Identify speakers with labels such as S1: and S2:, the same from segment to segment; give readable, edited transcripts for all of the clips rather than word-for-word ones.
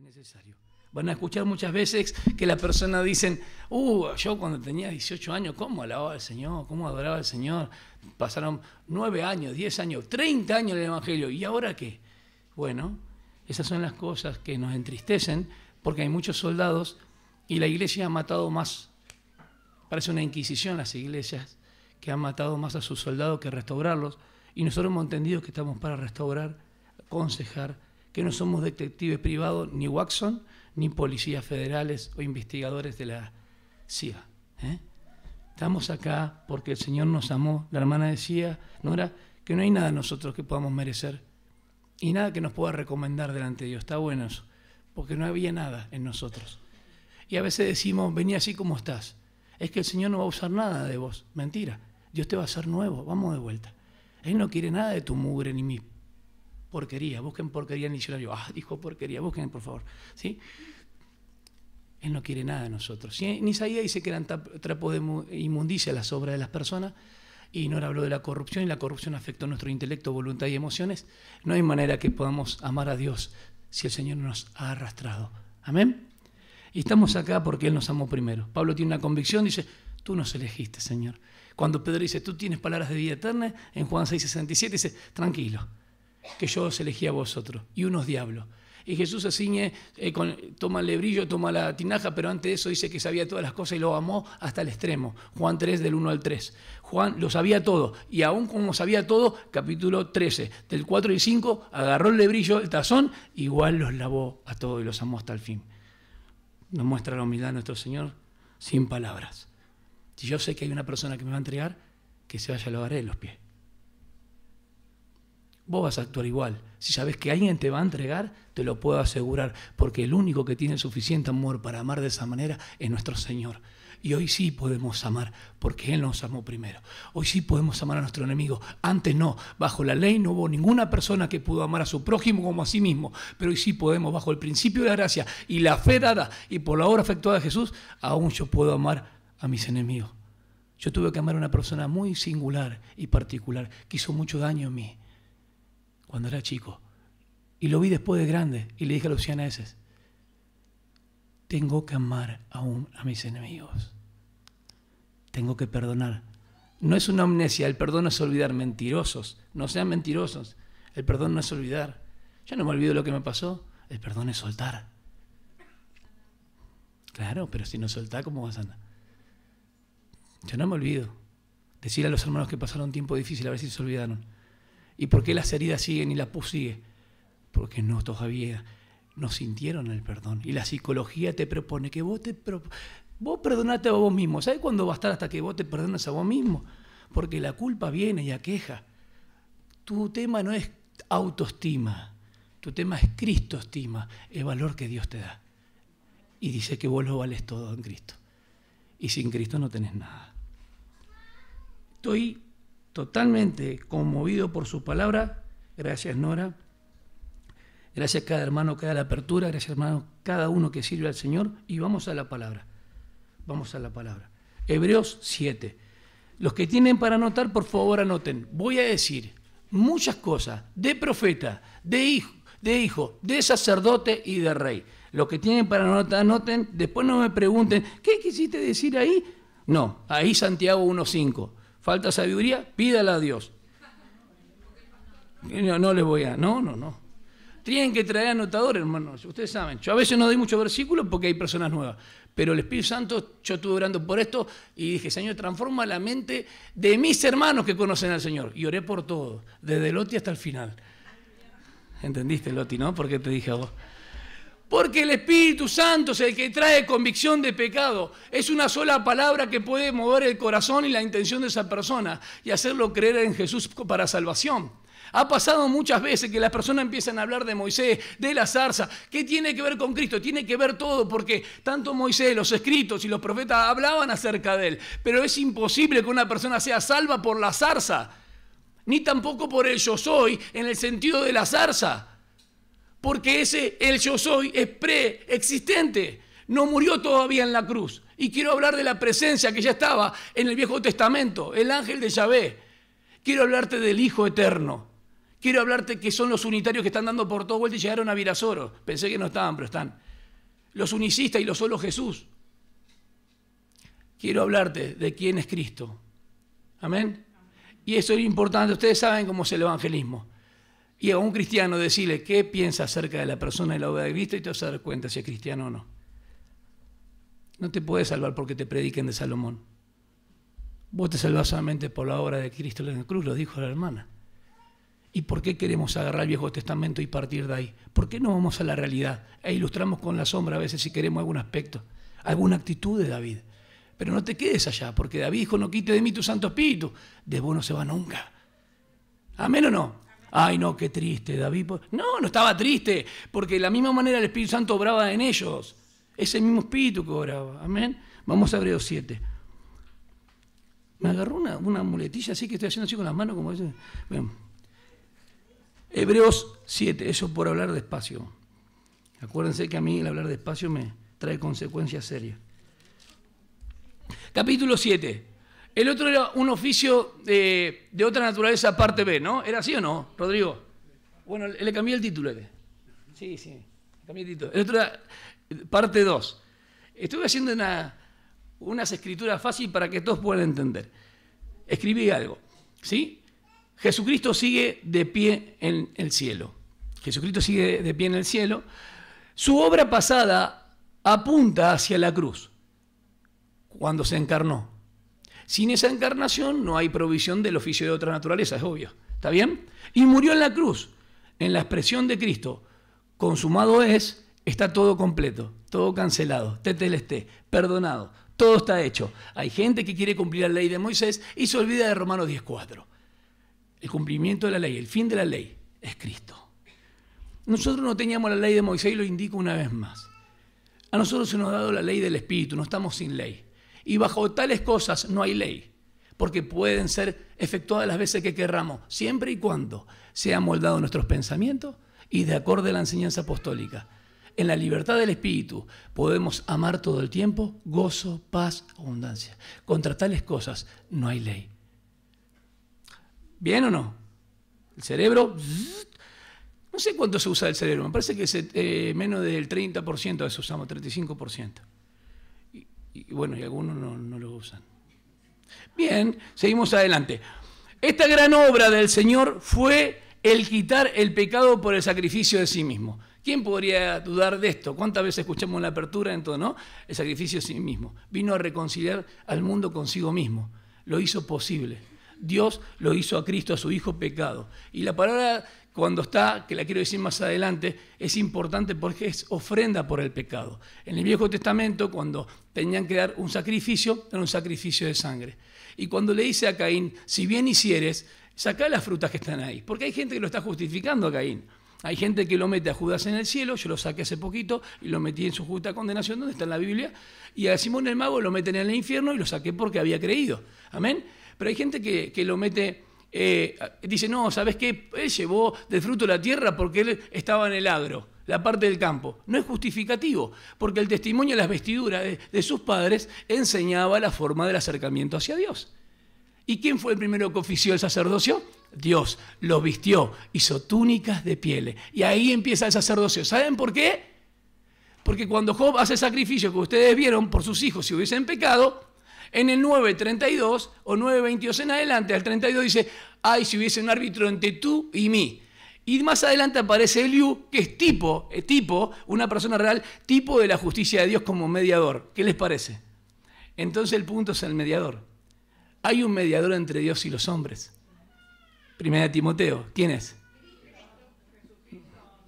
S1: necesario. Van a escuchar muchas veces que la persona dicen, yo cuando tenía 18 años, ¿cómo alababa al Señor? ¿Cómo adoraba al Señor? Pasaron 9 años, 10 años, 30 años en el Evangelio. ¿Y ahora qué? Bueno, esas son las cosas que nos entristecen porque hay muchos soldados y la iglesia ha matado más. Parece una inquisición las iglesias que han matado más a sus soldados que restaurarlos. Y nosotros hemos entendido que estamos para restaurar, aconsejar, que no somos detectives privados, ni Watson, ni policías federales o investigadores de la CIA. Estamos acá porque el Señor nos amó. La hermana decía, Nora, que no hay nada en nosotros que podamos merecer y nada que nos pueda recomendar delante de Dios. Está bueno eso, porque no había nada en nosotros. Y a veces decimos, vení así como estás. Es que el Señor no va a usar nada de vos. Mentira, Dios te va a hacer nuevo. Vamos de vuelta. Él no quiere nada de tu mugre ni mi porquería. Busquen porquería en el diccionario. Dijo porquería. Busquen, por favor. ¿Sí? Él no quiere nada de nosotros. ¿Sí? En Isaías dice que eran trapos de inmundicia las obras de las personas. Y Nora habló de la corrupción. Y la corrupción afectó nuestro intelecto, voluntad y emociones. No hay manera que podamos amar a Dios si el Señor nos ha arrastrado. ¿Amén? Y estamos acá porque Él nos amó primero. Pablo tiene una convicción. Dice, tú nos elegiste, Señor. Cuando Pedro dice, tú tienes palabras de vida eterna, en Juan 6:67 dice, tranquilo, que yo os elegí a vosotros, y unos diablos. Y Jesús se ciñe, toma el lebrillo, toma la tinaja, pero antes de eso dice que sabía todas las cosas y lo amó hasta el extremo. Juan 3, del 1 al 3. Juan lo sabía todo, y aún como sabía todo, capítulo 13, del 4 y 5, agarró el lebrillo, el tazón, igual los lavó a todos y los amó hasta el fin. Nos muestra la humildad de nuestro Señor sin palabras. Si yo sé que hay una persona que me va a entregar, que se vaya a lavar los pies. Vos vas a actuar igual. Si sabes que alguien te va a entregar, te lo puedo asegurar, porque el único que tiene suficiente amor para amar de esa manera es nuestro Señor. Y hoy sí podemos amar, porque Él nos amó primero. Hoy sí podemos amar a nuestro enemigo. Antes no. Bajo la ley no hubo ninguna persona que pudo amar a su prójimo como a sí mismo. Pero hoy sí podemos, bajo el principio de la gracia y la fe dada y por la obra efectuada de Jesús, aún yo puedo amar a mis enemigos. Yo tuve que amar a una persona muy singular y particular que hizo mucho daño a mí cuando era chico. Y lo vi después de grande y le dije a los cianeses, tengo que amar aún a mis enemigos. Tengo que perdonar. No es una amnesia, el perdón no es olvidar. Mentirosos, no sean mentirosos. El perdón no es olvidar. Yo no me olvido lo que me pasó. El perdón es soltar. Claro, pero si no soltás, ¿cómo vas a andar? Yo no me olvido. Decir a los hermanos que pasaron tiempo difícil, a ver si se olvidaron. ¿Y por qué las heridas siguen y la pus sigue? Porque no todavía no sintieron el perdón. Y la psicología te propone que vos perdonate a vos mismo. ¿Sabes cuándo va a estar hasta que vos te perdones a vos mismo? Porque la culpa viene y aqueja. Tu tema no es autoestima. Tu tema es Cristoestima, el valor que Dios te da. Y dice que vos lo vales todo en Cristo. Y sin Cristo no tenés nada. Estoy totalmente conmovido por su palabra. Gracias, Nora. Gracias a cada hermano que da la apertura. Gracias, hermano, cada uno que sirve al Señor. Y vamos a la palabra. Vamos a la palabra. Hebreos 7. Los que tienen para anotar, por favor, anoten. Voy a decir muchas cosas de profeta, de hijo, de sacerdote y de rey. Los que tienen para anotar, anoten. Después no me pregunten, ¿qué quisiste decir ahí? No, ahí Santiago 1:5. ¿Falta sabiduría? Pídala a Dios. No les voy a... No. Tienen que traer anotadores, hermanos. Ustedes saben, yo a veces no doy muchos versículos porque hay personas nuevas. Pero el Espíritu Santo, yo estuve orando por esto y dije, Señor, transforma la mente de mis hermanos que conocen al Señor. Y oré por todo, desde Loti hasta el final. ¿Entendiste, Loti, no? ¿Por qué te dije a vos? Porque el Espíritu Santo es el que trae convicción de pecado. Es una sola palabra que puede mover el corazón y la intención de esa persona y hacerlo creer en Jesús para salvación. Ha pasado muchas veces que las personas empiezan a hablar de Moisés, de la zarza. ¿Qué tiene que ver con Cristo? Tiene que ver todo porque tanto Moisés, los escritos y los profetas hablaban acerca de él. Pero es imposible que una persona sea salva por la zarza, ni tampoco por el yo soy en el sentido de la zarza. Porque el yo soy es preexistente, no murió todavía en la cruz. Y quiero hablar de la presencia que ya estaba en el Viejo Testamento, el ángel de Yahvé. Quiero hablarte del Hijo Eterno, Quiero hablarte que son los unitarios que están dando por todo vuelta y llegaron a Virasoro. Pensé que no estaban, pero están. Los unicistas y los solo Jesús. Quiero hablarte de quién es Cristo. Amén. Y eso es importante. Ustedes saben cómo es el evangelismo. Y a un cristiano decirle qué piensa acerca de la persona y la obra de Cristo y te vas a dar cuenta si es cristiano o no. No te puedes salvar porque te prediquen de Salomón. Vos te salvás solamente por la obra de Cristo en la cruz, lo dijo la hermana. ¿Y por qué queremos agarrar el Viejo Testamento y partir de ahí? ¿Por qué no vamos a la realidad? E ilustramos con la sombra a veces si queremos algún aspecto, alguna actitud de David. Pero no te quedes allá, porque David dijo, no quite de mí tu Santo Espíritu. De vos no se va nunca. ¿Amén o no? Ay, no, qué triste, David. No, no estaba triste, porque de la misma manera el Espíritu Santo obraba en ellos. Ese mismo Espíritu que obraba. Amén. Vamos a Hebreos 7. Me agarró una muletilla así que estoy haciendo así con las manos, como ese. Bien. Hebreos 7, eso por hablar despacio. Acuérdense que a mí el hablar despacio me trae consecuencias serias. Capítulo 7. El otro era un oficio de otra naturaleza, parte B, ¿no? ¿Era así o no, Rodrigo? Bueno, le cambié el título. Sí, le cambié el título. El otro era parte 2. Estuve haciendo unas escrituras fáciles para que todos puedan entender. Escribí algo, ¿sí? Jesucristo sigue de pie en el cielo. Jesucristo sigue de pie en el cielo. Su obra pasada apunta hacia la cruz, cuando se encarnó. Sin esa encarnación no hay provisión del oficio de otra naturaleza, es obvio. ¿Está bien? Y murió en la cruz, en la expresión de Cristo. Consumado es, está todo completo, todo cancelado, tetelesté, perdonado, todo está hecho. Hay gente que quiere cumplir la ley de Moisés y se olvida de Romanos 10:4. El cumplimiento de la ley, el fin de la ley, es Cristo. Nosotros no teníamos la ley de Moisés y lo indico una vez más. A nosotros se nos ha dado la ley del Espíritu, no estamos sin ley. Y bajo tales cosas no hay ley, porque pueden ser efectuadas las veces que querramos, siempre y cuando sean moldados nuestros pensamientos y de acuerdo a la enseñanza apostólica. En la libertad del Espíritu podemos amar todo el tiempo, gozo, paz, abundancia. Contra tales cosas no hay ley. ¿Bien o no? El cerebro, no sé cuánto se usa el cerebro, me parece que menos del 30% de eso usamos, 35%. Y bueno, y algunos no lo usan. Bien, seguimos adelante. Esta gran obra del Señor fue el quitar el pecado por el sacrificio de sí mismo. ¿Quién podría dudar de esto? ¿Cuántas veces escuchamos en la apertura en todo, no? El sacrificio de sí mismo. Vino a reconciliar al mundo consigo mismo. Lo hizo posible. Dios lo hizo a Cristo, a su Hijo pecado. Y la palabra cuando está, que la quiero decir más adelante, es importante porque es ofrenda por el pecado. En el Viejo Testamento, cuando tenían que dar un sacrificio, era un sacrificio de sangre. Y cuando le dice a Caín, si bien hicieres, sacá las frutas que están ahí. Porque hay gente que lo está justificando a Caín. Hay gente que lo mete a Judas en el cielo, yo lo saqué hace poquito y lo metí en su justa condenación, donde está en la Biblia, y a Simón el Mago lo meten en el infierno y lo saqué porque había creído. Amén. Pero hay gente que lo mete, dice, no, ¿sabes qué? Él llevó del fruto de la tierra porque él estaba en el agro, la parte del campo. No es justificativo, porque el testimonio de las vestiduras de sus padres enseñaba la forma del acercamiento hacia Dios. ¿Y quién fue el primero que ofició el sacerdocio? Dios los vistió, hizo túnicas de pieles. Y ahí empieza el sacerdocio. ¿Saben por qué? Porque cuando Job hace sacrificio que ustedes vieron por sus hijos si hubiesen pecado, en el 9:32 o 9:22 en adelante, al 32 dice, ay, si hubiese un árbitro entre tú y mí. Y más adelante aparece Eliú, que es tipo, una persona real, tipo de la justicia de Dios como mediador. ¿Qué les parece? Entonces el punto es el mediador. Hay un mediador entre Dios y los hombres. Primera de Timoteo, ¿quién es?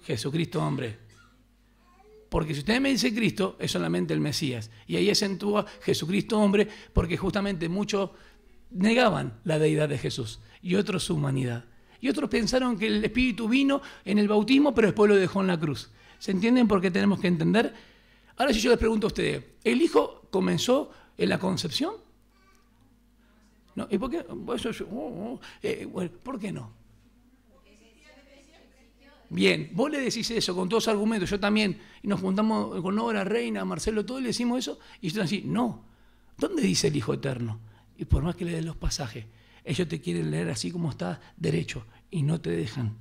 S1: Jesucristo, hombre. Porque si usted me dice Cristo, es solamente el Mesías. Y ahí acentúa Jesucristo, hombre, porque justamente muchos negaban la deidad de Jesús y otros su humanidad. Y otros pensaron que el Espíritu vino en el bautismo, pero después lo dejó en la cruz. ¿Se entienden por qué tenemos que entender? Ahora si yo les pregunto a ustedes, ¿el Hijo comenzó en la concepción? No, ¿y por qué? ¿Por qué no? Bien, vos le decís eso con todos los argumentos, yo también, y nos juntamos con Nora, Reina, Marcelo, todos le decimos eso, y ustedes así, no. ¿Dónde dice el Hijo Eterno? Y por más que le den los pasajes, ellos te quieren leer así como está derecho, y no te dejan.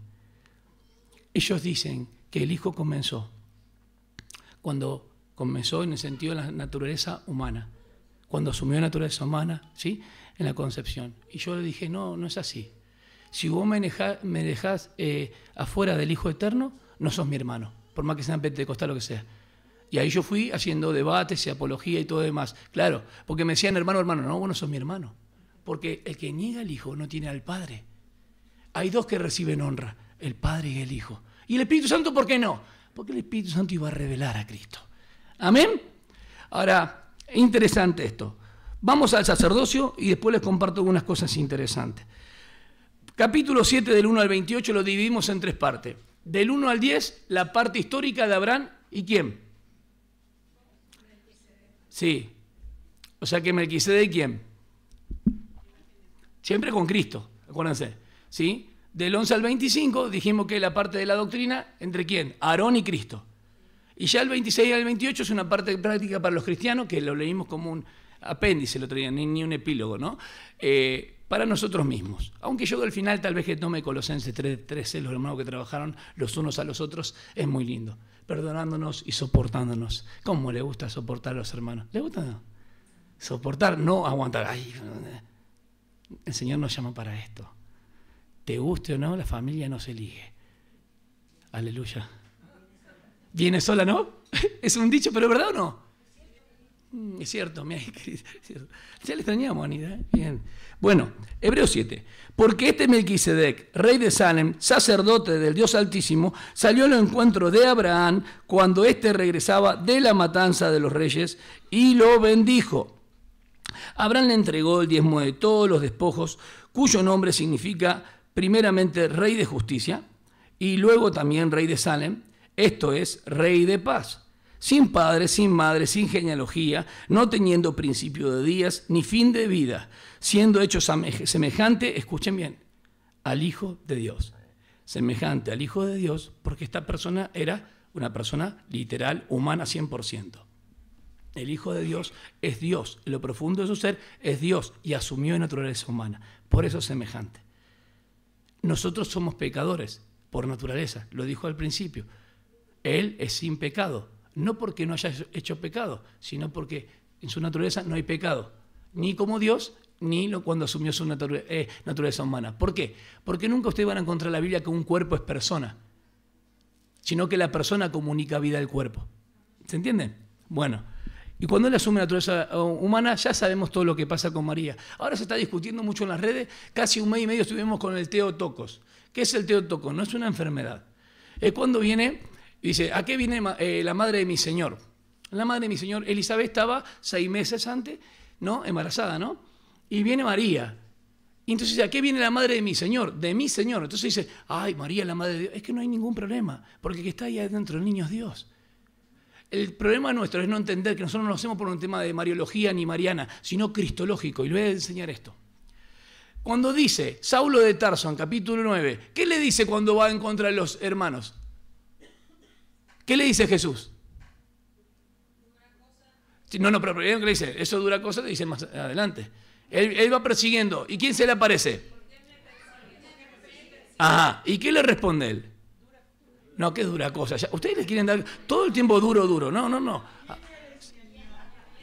S1: ellos dicen que el Hijo comenzó cuando comenzó en el sentido de la naturaleza humana, cuando asumió la naturaleza humana, ¿sí?, en la concepción. Y yo le dije, no, no es así. Si vos me dejás afuera del Hijo Eterno, no sos mi hermano, por más que sean pentecostal o lo que sea. Y ahí yo fui haciendo debates y apología y todo demás. Claro, porque me decían, hermano, no, vos no sos mi hermano. Porque el que niega al Hijo no tiene al Padre. Hay dos que reciben honra, el Padre y el Hijo. ¿Y el Espíritu Santo por qué no? Porque el Espíritu Santo iba a revelar a Cristo. ¿Amén? Ahora, interesante esto. Vamos al sacerdocio y después les comparto algunas cosas interesantes. Capítulo 7 del 1 al 28 lo dividimos en tres partes. Del 1 al 10, la parte histórica de Abraham y ¿quién? Sí. O sea que Melquisedec, ¿quién? Siempre con Cristo, acuérdense. ¿Sí? Del 11 al 25 dijimos que la parte de la doctrina, ¿entre quién? Aarón y Cristo. Y ya el 26 al 28 es una parte práctica para los cristianos, que lo leímos como un apéndice el otro día, ni un epílogo, ¿no? Para nosotros mismos. Aunque yo al final tal vez que tome Colosenses 3:13, los hermanos que trabajaron los unos a los otros, es muy lindo. Perdonándonos y soportándonos. ¿Cómo le gusta soportar a los hermanos? ¿Le gusta? No? Soportar, no aguantar. Ay, el Señor nos llama para esto. Te guste o no, la familia no se elige. Aleluya. ¿Viene sola, no? Es un dicho, pero ¿verdad o no? Es cierto, ya le extrañamos, Anita. Bien. Bueno, Hebreos 7. Porque este Melquisedec, rey de Salem, sacerdote del Dios Altísimo, salió al encuentro de Abraham cuando éste regresaba de la matanza de los reyes y lo bendijo. Abraham le entregó el diezmo de todos los despojos, cuyo nombre significa primeramente rey de justicia y luego también rey de Salem, esto es, rey de paz. Sin padre, sin madre, sin genealogía, no teniendo principio de días ni fin de vida, siendo hecho semejante, escuchen bien, al Hijo de Dios. Semejante al Hijo de Dios, porque esta persona era una persona literal, humana 100%. El Hijo de Dios es Dios, en lo profundo de su ser es Dios y asumió naturaleza humana, por eso es semejante. Nosotros somos pecadores por naturaleza, lo dijo al principio. Él es sin pecado. No porque no haya hecho pecado, sino porque en su naturaleza no hay pecado, ni como Dios, ni cuando asumió su naturaleza humana. ¿Por qué? Porque nunca ustedes van a encontrar en la Biblia que un cuerpo es persona, sino que la persona comunica vida al cuerpo. ¿Se entiende? Bueno, y cuando él asume la naturaleza humana, ya sabemos todo lo que pasa con María. Ahora se está discutiendo mucho en las redes, casi un mes y medio estuvimos con el Teotokos. ¿Qué es el Teotokos? No es una enfermedad. Es cuando viene... Y dice, ¿a qué viene la madre de mi Señor? La madre de mi Señor, Elizabeth estaba 6 meses antes, ¿no? Embarazada, ¿no? Y viene María. Y entonces dice, ¿a qué viene la madre de mi Señor? De mi Señor. Entonces dice, ay, María, la madre de Dios. Es que no hay ningún problema, porque el que está ahí adentro del niño es Dios. El problema nuestro es no entender que nosotros no lo hacemos por un tema de mariología ni mariana, sino cristológico. Y le voy a enseñar esto. Cuando dice Saulo de Tarso, en capítulo 9, ¿qué le dice cuando va en contra de los hermanos? ¿Qué le dice Jesús? No, pero ¿qué le dice? Eso dura cosa, le dice más adelante. Él va persiguiendo. ¿Y quién se le aparece? Ajá. ¿Y qué le responde él? No, qué dura cosa. Ustedes le quieren dar todo el tiempo duro. No.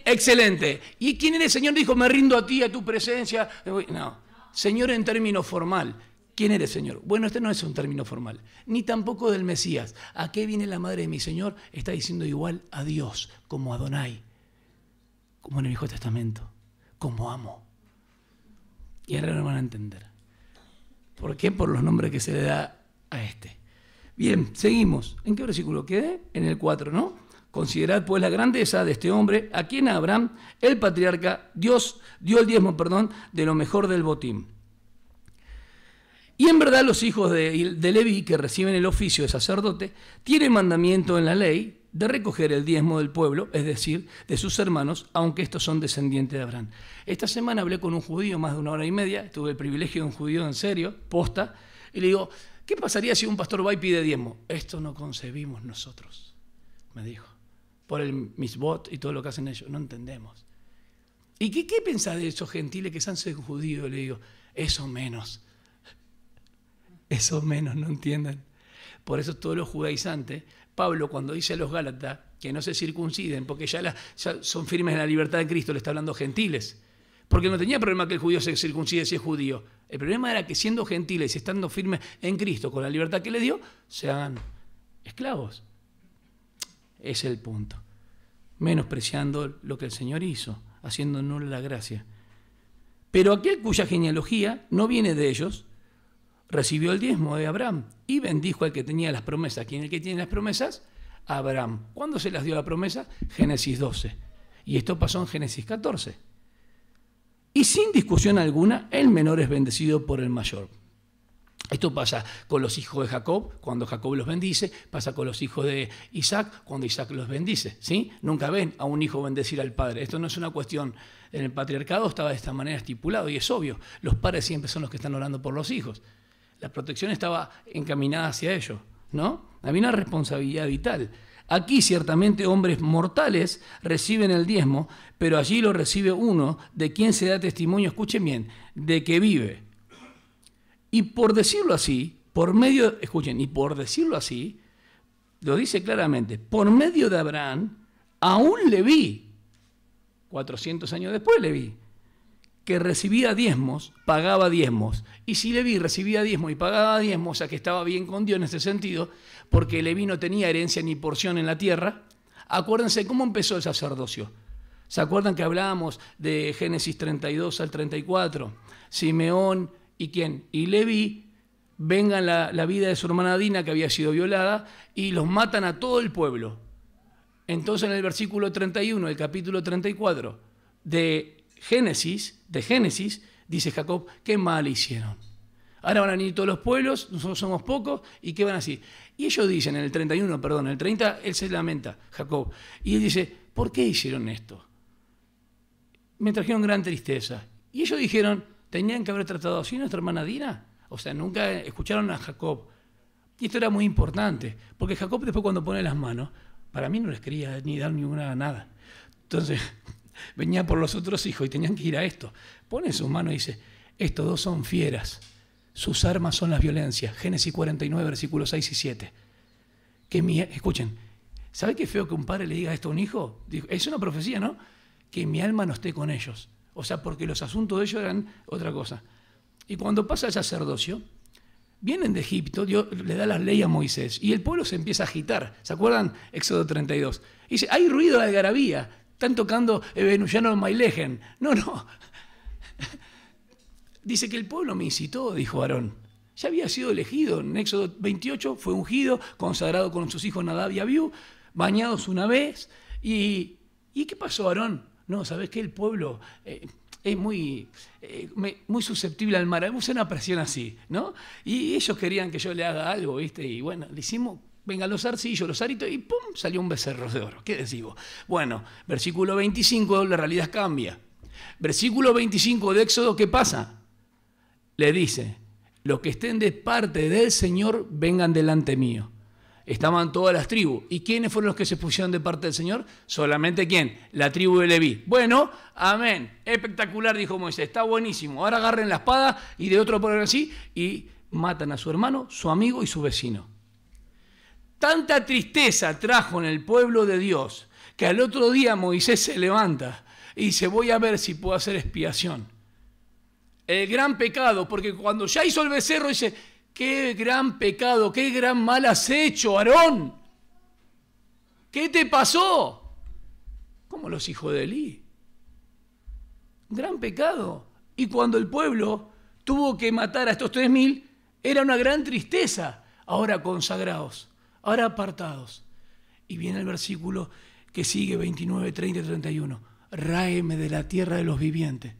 S1: Excelente. ¿Y quién era el Señor? Dijo, me rindo a ti, a tu presencia. No. Señor en término formal. ¿Quién eres, Señor? Bueno, este no es un término formal, ni tampoco del Mesías. ¿A qué viene la madre de mi Señor? Está diciendo igual a Dios, como Adonai, como en el Viejo Testamento, como amo. Y ahora no van a entender. ¿Por qué? Por los nombres que se le da a este. Bien, seguimos. ¿En qué versículo quedé? En el 4, ¿no? Considerad pues la grandeza de este hombre, a quien Abraham, el patriarca, Dios dio el diezmo, de lo mejor del botín. Y en verdad los hijos de Leví, que reciben el oficio de sacerdote, tienen mandamiento en la ley de recoger el diezmo del pueblo, es decir, de sus hermanos, aunque estos son descendientes de Abraham. Esta semana hablé con un judío más de 1 hora y media, tuve el privilegio de un judío en serio, posta, y le digo, ¿qué pasaría si un pastor va y pide diezmo? Esto no concebimos nosotros, me dijo, por el misbot y todo lo que hacen ellos, no entendemos. ¿Y qué pensás de esos gentiles que se han sido judíos? Le digo, eso menos, no entienden. Por eso todos los judaizantes, Pablo cuando dice a los Gálatas que no se circunciden, porque ya son firmes en la libertad de Cristo, le está hablando a gentiles. Porque no tenía problema que el judío se circuncide si es judío. El problema era que siendo gentiles y estando firmes en Cristo, con la libertad que le dio, se hagan esclavos. Ese es el punto. Menospreciando lo que el Señor hizo, haciendo nula la gracia. Pero aquel cuya genealogía no viene de ellos, recibió el diezmo de Abraham y bendijo al que tenía las promesas. ¿Quién es el que tiene las promesas? Abraham. ¿Cuándo se las dio la promesa? Génesis 12. Y esto pasó en Génesis 14. Y sin discusión alguna, el menor es bendecido por el mayor. Esto pasa con los hijos de Jacob, cuando Jacob los bendice, pasa con los hijos de Isaac, cuando Isaac los bendice, ¿sí? Nunca ven a un hijo bendecir al padre. Esto no es una cuestión, en el patriarcado estaba de esta manera estipulado, y es obvio, los padres siempre son los que están orando por los hijos. La protección estaba encaminada hacia ellos, ¿no? Había una responsabilidad vital. Aquí ciertamente hombres mortales reciben el diezmo, pero allí lo recibe uno de quien se da testimonio, escuchen bien, de que vive. Y por decirlo así, por decirlo así, lo dice claramente, por medio de Abraham, aún Leví, 400 años después Leví, que recibía diezmos, pagaba diezmos. Y si Leví recibía diezmos y pagaba diezmos, o sea que estaba bien con Dios en ese sentido, porque Leví no tenía herencia ni porción en la tierra, acuérdense cómo empezó el sacerdocio. ¿Se acuerdan que hablábamos de Génesis 32 al 34? Simeón y ¿quién? Y Leví vengan la vida de su hermana Dina, que había sido violada, y los matan a todo el pueblo. Entonces en el versículo 31, el capítulo 34 de Génesis, dice Jacob, qué mal hicieron. Ahora van a venir todos los pueblos, nosotros somos pocos, ¿y qué van a decir? Y ellos dicen, en el 31, perdón, en el 30, él se lamenta, Jacob, y él dice, ¿por qué hicieron esto? Me trajeron gran tristeza. Y ellos dijeron, tenían que haber tratado así a nuestra hermana Dina. O sea, nunca escucharon a Jacob. Y esto era muy importante, porque Jacob después cuando pone las manos, para mí no les quería ni dar ninguna nada. Entonces, venía por los otros hijos y tenían que ir a esto. Pone sus manos y dice, estos dos son fieras, sus armas son las violencias. Génesis 49, versículos 6 y 7. Escuchen, ¿sabe qué feo que un padre le diga esto a un hijo? Es una profecía, ¿no? Que mi alma no esté con ellos. O sea, porque los asuntos de ellos eran otra cosa. Y cuando pasa el sacerdocio, vienen de Egipto, Dios le da la ley a Moisés, y el pueblo se empieza a agitar. ¿Se acuerdan? Éxodo 32. Y dice, hay ruido de algarabía, están tocando Ebenuyano Mailegen. No. Dice que el pueblo me incitó, dijo Aarón. Ya había sido elegido, en Éxodo 28 fue ungido, consagrado con sus hijos Nadab y Abiú, bañados una vez. ¿Y qué pasó, Aarón? No, ¿sabes qué? El pueblo es muy susceptible al mar. Usa una presión así, ¿no? Y ellos querían que yo le haga algo, ¿viste? Y bueno, le hicimos, venga, los arcillos, los aritos, y ¡pum! Salió un becerro de oro. ¿Qué decimos? Bueno, versículo 25, la realidad cambia. Versículo 25 de Éxodo, ¿qué pasa? Le dice, los que estén de parte del Señor, vengan delante mío. Estaban todas las tribus. ¿Y quiénes fueron los que se pusieron de parte del Señor? Solamente ¿quién? La tribu de Leví. Bueno, amén. Espectacular, dijo Moisés. Está buenísimo. Ahora agarren la espada y de otro ponen así y matan a su hermano, su amigo y su vecino. Tanta tristeza trajo en el pueblo de Dios que al otro día Moisés se levanta y dice, voy a ver si puedo hacer expiación. El gran pecado, porque cuando ya hizo el becerro dice, qué gran pecado, qué gran mal has hecho, Aarón. ¿Qué te pasó? Como los hijos de Elí. Gran pecado. Y cuando el pueblo tuvo que matar a estos 3.000, era una gran tristeza. Ahora consagrados, ahora apartados. Y viene el versículo que sigue, 29, 30 y 31. Ráeme de la tierra de los vivientes.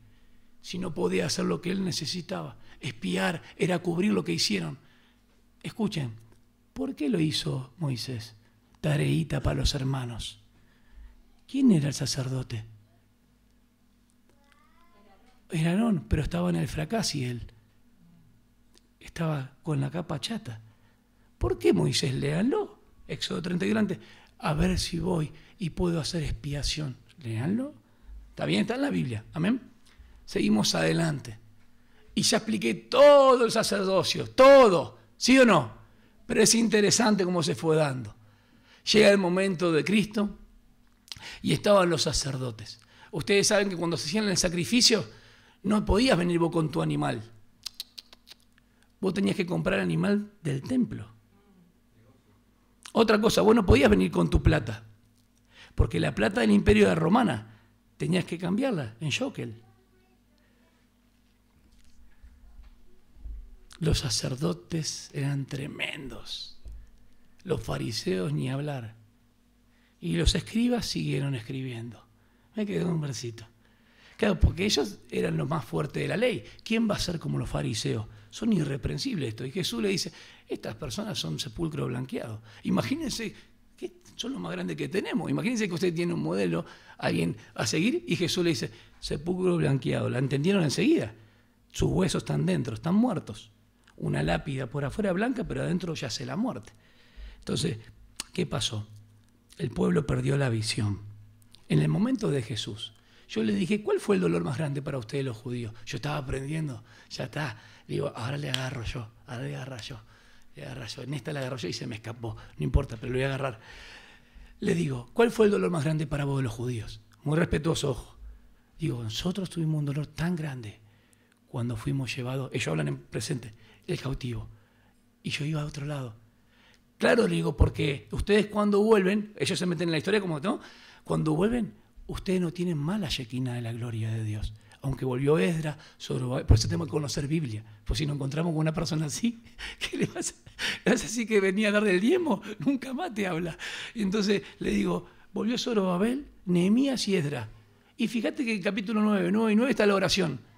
S1: Si no podía hacer lo que él necesitaba. Espiar era cubrir lo que hicieron. Escuchen, ¿por qué lo hizo Moisés? Tareíta para los hermanos. ¿Quién era el sacerdote? Era Aarón, pero estaba en el fracaso y él estaba con la capa chata. ¿Por qué Moisés? Léanlo. Éxodo 31 antes. A ver si voy y puedo hacer expiación. Léanlo. ¿Está bien? Está en la Biblia. Amén. Seguimos adelante. Y ya expliqué todo el sacerdocio, todo, ¿sí o no? Pero es interesante cómo se fue dando. Llega el momento de Cristo y estaban los sacerdotes. Ustedes saben que cuando se hacían el sacrificio, no podías venir vos con tu animal. Vos tenías que comprar el animal del templo. Otra cosa, vos no podías venir con tu plata, porque la plata del Imperio era romana. Tenías que cambiarla en shekel. Los sacerdotes eran tremendos. Los fariseos ni hablar. Y los escribas siguieron escribiendo. Me quedó un versito. Claro, porque ellos eran los más fuertes de la ley. ¿Quién va a ser como los fariseos? Son irreprensibles esto. Y Jesús le dice, estas personas son sepulcro blanqueado. Imagínense que son los más grandes que tenemos. Imagínense que usted tiene un modelo, alguien a seguir, y Jesús le dice, sepulcro blanqueado. ¿La entendieron enseguida? Sus huesos están dentro, están muertos. Una lápida por afuera blanca, pero adentro yace la muerte. Entonces, ¿qué pasó? El pueblo perdió la visión. En el momento de Jesús, yo le dije, ¿cuál fue el dolor más grande para ustedes los judíos? Yo estaba aprendiendo, ya está. Le digo, ahora le agarro yo, ahora le agarro yo. En esta la agarro yo y se me escapó. No importa, pero lo voy a agarrar. Le digo, ¿cuál fue el dolor más grande para vos los judíos? Muy respetuoso, ojo. Digo, nosotros tuvimos un dolor tan grande cuando fuimos llevados, ellos hablan en presente, el cautivo. Y yo iba a otro lado. Claro, le digo, porque ustedes cuando vuelven, ellos se meten en la historia como, ¿no? Cuando vuelven, ustedes no tienen más la Shekinah de la gloria de Dios. Aunque volvió Esdras, por eso tenemos que conocer Biblia. Pues si nos encontramos con una persona así, ¿qué le vas a decir que venía a dar del diezmo? Nunca más te habla. Y entonces le digo, volvió Zorobabel, Nehemías y Esdras. Y fíjate que en el capítulo 9 y 9 está la oración.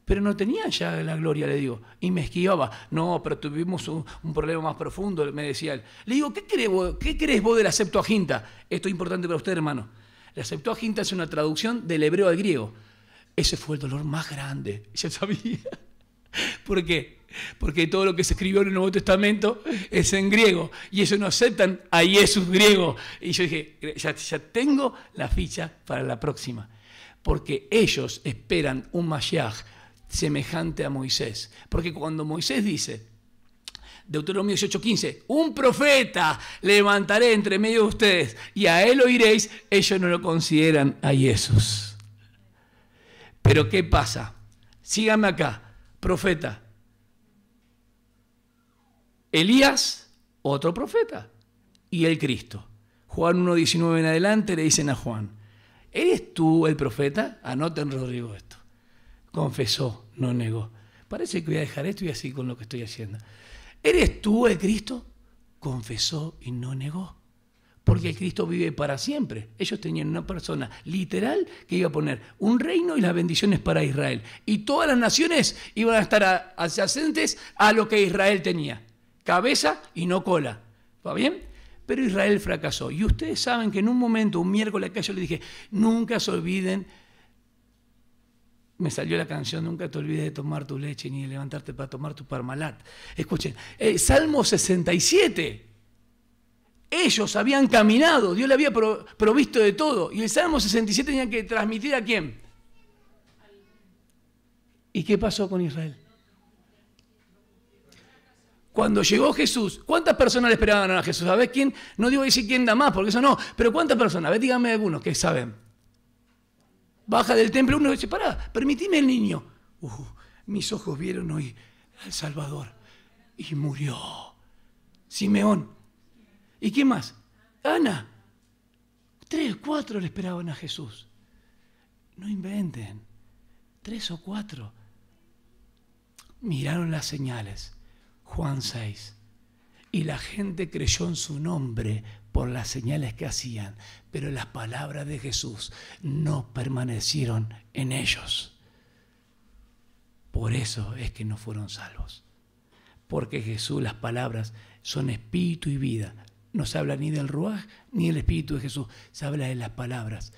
S1: Pero no tenían ya la gloria, le digo. Y me esquivaba. No, pero tuvimos un problema más profundo, me decía él. Le digo, ¿qué crees vos de la Septuaginta? Esto es importante para usted, hermano. La Septuaginta es una traducción del hebreo al griego. Ese fue el dolor más grande. Ya sabía. ¿Por qué? Porque todo lo que se escribió en el Nuevo Testamento es en griego. Y ellos no aceptan a Jesús griego. Y yo dije, ya tengo la ficha para la próxima. Porque ellos esperan un Mashiach semejante a Moisés. Porque cuando Moisés dice, Deuteronomio 18:15, un profeta levantaré entre medio de ustedes y a él oiréis, ellos no lo consideran a Jesús. Pero ¿qué pasa? Síganme acá, profeta. Elías, otro profeta, y el Cristo. Juan 1:19 en adelante le dicen a Juan, ¿eres tú el profeta? Anoten, Rodrigo, esto. Confesó, no negó. Parece que voy a dejar esto y así con lo que estoy haciendo. ¿Eres tú el Cristo? Confesó y no negó. Porque el Cristo vive para siempre. Ellos tenían una persona literal que iba a poner un reino y las bendiciones para Israel. Y todas las naciones iban a estar adyacentes a lo que Israel tenía. Cabeza y no cola. ¿Va bien? Pero Israel fracasó. Y ustedes saben que en un momento, un miércoles acá, yo le dije, nunca se olviden. Me salió la canción, nunca te olvides de tomar tu leche ni de levantarte para tomar tu parmalat. Escuchen, Salmo 67. Ellos habían caminado, Dios le había provisto de todo. Y el Salmo 67 tenía que transmitir ¿a quién? ¿Y qué pasó con Israel? Cuando llegó Jesús, ¿cuántas personas le esperaban a Jesús? ¿Sabés quién? No digo decir quién da más, porque eso no. Pero ¿cuántas personas? A ver, díganme algunos que saben. Baja del templo uno y dice, pará, permitime el niño. Mis ojos vieron hoy al Salvador y murió. Simeón. ¿Y qué más? Ana. 3 o 4 le esperaban a Jesús. No inventen. 3 o 4. Miraron las señales. Juan 6. Y la gente creyó en su nombre por las señales que hacían, pero las palabras de Jesús no permanecieron en ellos. Por eso es que no fueron salvos. Porque Jesús, las palabras son espíritu y vida. No se habla ni del Ruaj ni del espíritu de Jesús, se habla de las palabras.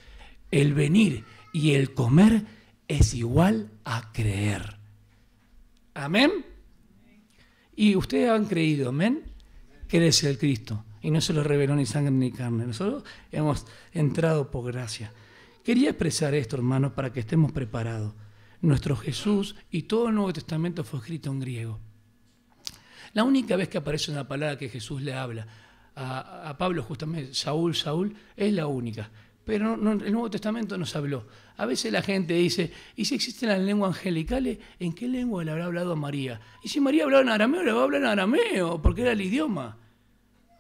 S1: El venir y el comer es igual a creer. ¿Amén? Y ustedes han creído, amén, que eres el Cristo. Y no se lo reveló ni sangre ni carne. Nosotros hemos entrado por gracia. Quería expresar esto, hermanos, para que estemos preparados. Nuestro Jesús y todo el Nuevo Testamento fue escrito en griego. La única vez que aparece una palabra que Jesús le habla a Pablo, justamente, Saúl, Saúl, es la única. Pero el Nuevo Testamento nos habló. A veces la gente dice, ¿y si existen las lenguas angelicales? ¿En qué lengua le habrá hablado a María? Y si María hablaba en arameo, le va a hablar en arameo, porque era el idioma.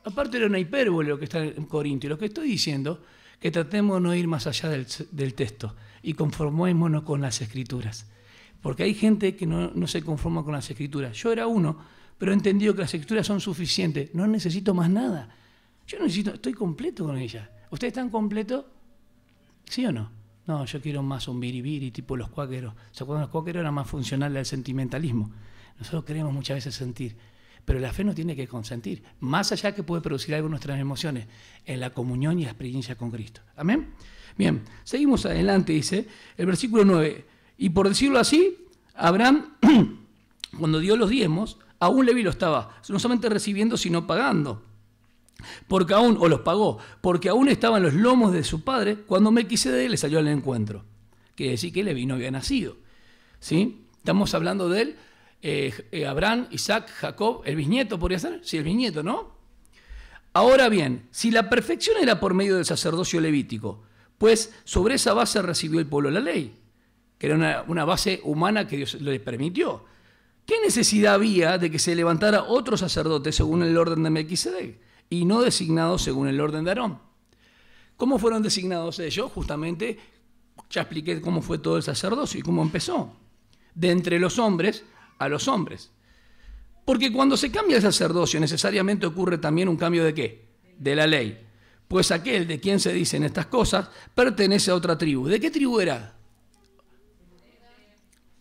S1: Aparte era una hipérbole lo que está en Corintio. Lo que estoy diciendo, que tratemos de no ir más allá del texto y conformémonos con las Escrituras. Porque hay gente que no se conforma con las Escrituras. Yo era uno, pero he entendido que las Escrituras son suficientes. No necesito más nada. Yo estoy completo con ellas. ¿Ustedes están completos? ¿Sí o no? No, yo quiero más un biribiri tipo los cuáqueros. ¿Se acuerdan? Los cuáqueros eran más funcionales al sentimentalismo. Nosotros queremos muchas veces sentir. Pero la fe no tiene que consentir. Más allá que puede producir algo en nuestras emociones, en la comunión y la experiencia con Cristo. ¿Amén? Bien, seguimos adelante, dice el versículo 9. Y por decirlo así, Abraham, cuando dio los diezmos, aún Leví lo estaba, no solamente recibiendo, sino pagando. Porque aún, o los pagó, porque aún estaban los lomos de su padre cuando Melquisedec le salió al encuentro. Quiere decir que Leví no había nacido. ¿Sí? Estamos hablando de él, Abraham, Isaac, Jacob, el bisnieto podría ser. Sí, el bisnieto, ¿no? Ahora bien, si la perfección era por medio del sacerdocio levítico, pues sobre esa base recibió el pueblo la ley, que era una base humana que Dios le permitió. ¿Qué necesidad había de que se levantara otro sacerdote según el orden de Melquisedec y no designado según el orden de Aarón? ¿Cómo fueron designados ellos? Justamente, ya expliqué cómo fue todo el sacerdocio y cómo empezó. De entre los hombres a los hombres. Porque cuando se cambia el sacerdocio, necesariamente ocurre también un cambio ¿de qué? De la ley. Pues aquel de quien se dicen estas cosas pertenece a otra tribu. ¿De qué tribu era?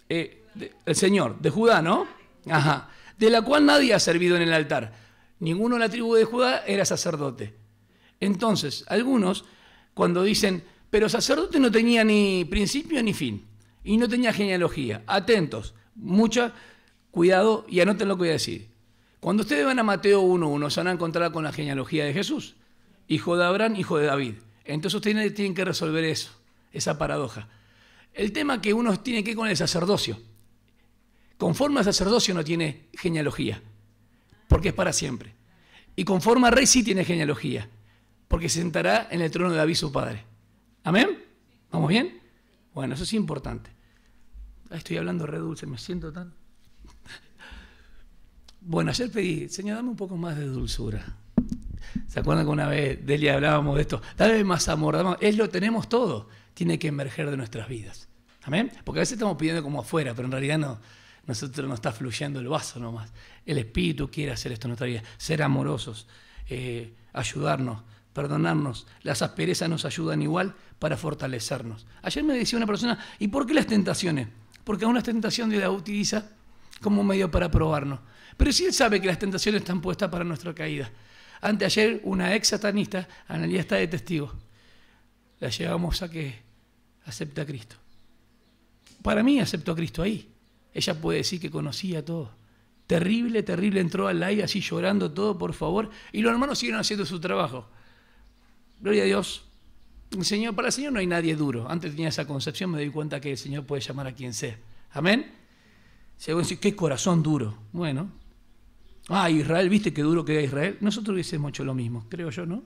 S1: El Señor, de Judá, ¿no? Ajá. De la cual nadie ha servido en el altar. Ninguno de la tribu de Judá era sacerdote. Entonces, algunos, cuando dicen, pero sacerdote no tenía ni principio ni fin, y no tenía genealogía. Atentos, mucho cuidado y anoten lo que voy a decir. Cuando ustedes van a Mateo 1:1, se van a encontrar con la genealogía de Jesús, hijo de Abraham, hijo de David. Entonces ustedes tienen que resolver eso, esa paradoja. El tema que uno tiene que ir con el sacerdocio. Conforme al sacerdocio no tiene genealogía, porque es para siempre. Y conforme al rey sí tiene genealogía, porque se sentará en el trono de David su padre. ¿Amén? ¿Vamos bien? Bueno, eso es importante. Estoy hablando re dulce, me siento tan... Bueno, ayer pedí, Señor, dame un poco más de dulzura. ¿Se acuerdan que una vez Delia hablábamos de esto? Dame más amor, lo tenemos todo. Tiene que emerger de nuestras vidas. ¿Amén? Porque a veces estamos pidiendo como afuera, pero en realidad no. Nosotros no está fluyendo el vaso nomás. El Espíritu quiere hacer esto en nuestra vida. Ser amorosos, ayudarnos, perdonarnos. Las asperezas nos ayudan igual para fortalecernos. Ayer me decía una persona, ¿y por qué las tentaciones? Porque aún las tentaciones Dios las utiliza como medio para probarnos. Pero sí Él sabe que las tentaciones están puestas para nuestra caída. Anteayer, una ex satanista, Analía está de testigo, la llevamos a que acepte a Cristo. Para mí aceptó a Cristo ahí. Ella puede decir que conocía todo. Terrible, terrible, entró al live así llorando todo, por favor. Y los hermanos siguieron haciendo su trabajo. Gloria a Dios. Para el Señor no hay nadie duro. Antes tenía esa concepción, me doy cuenta que el Señor puede llamar a quien sea. Amén. Se va a decir, qué corazón duro. Bueno. Israel, ¿viste qué duro que era Israel? Nosotros hubiésemos hecho lo mismo, creo yo, ¿no?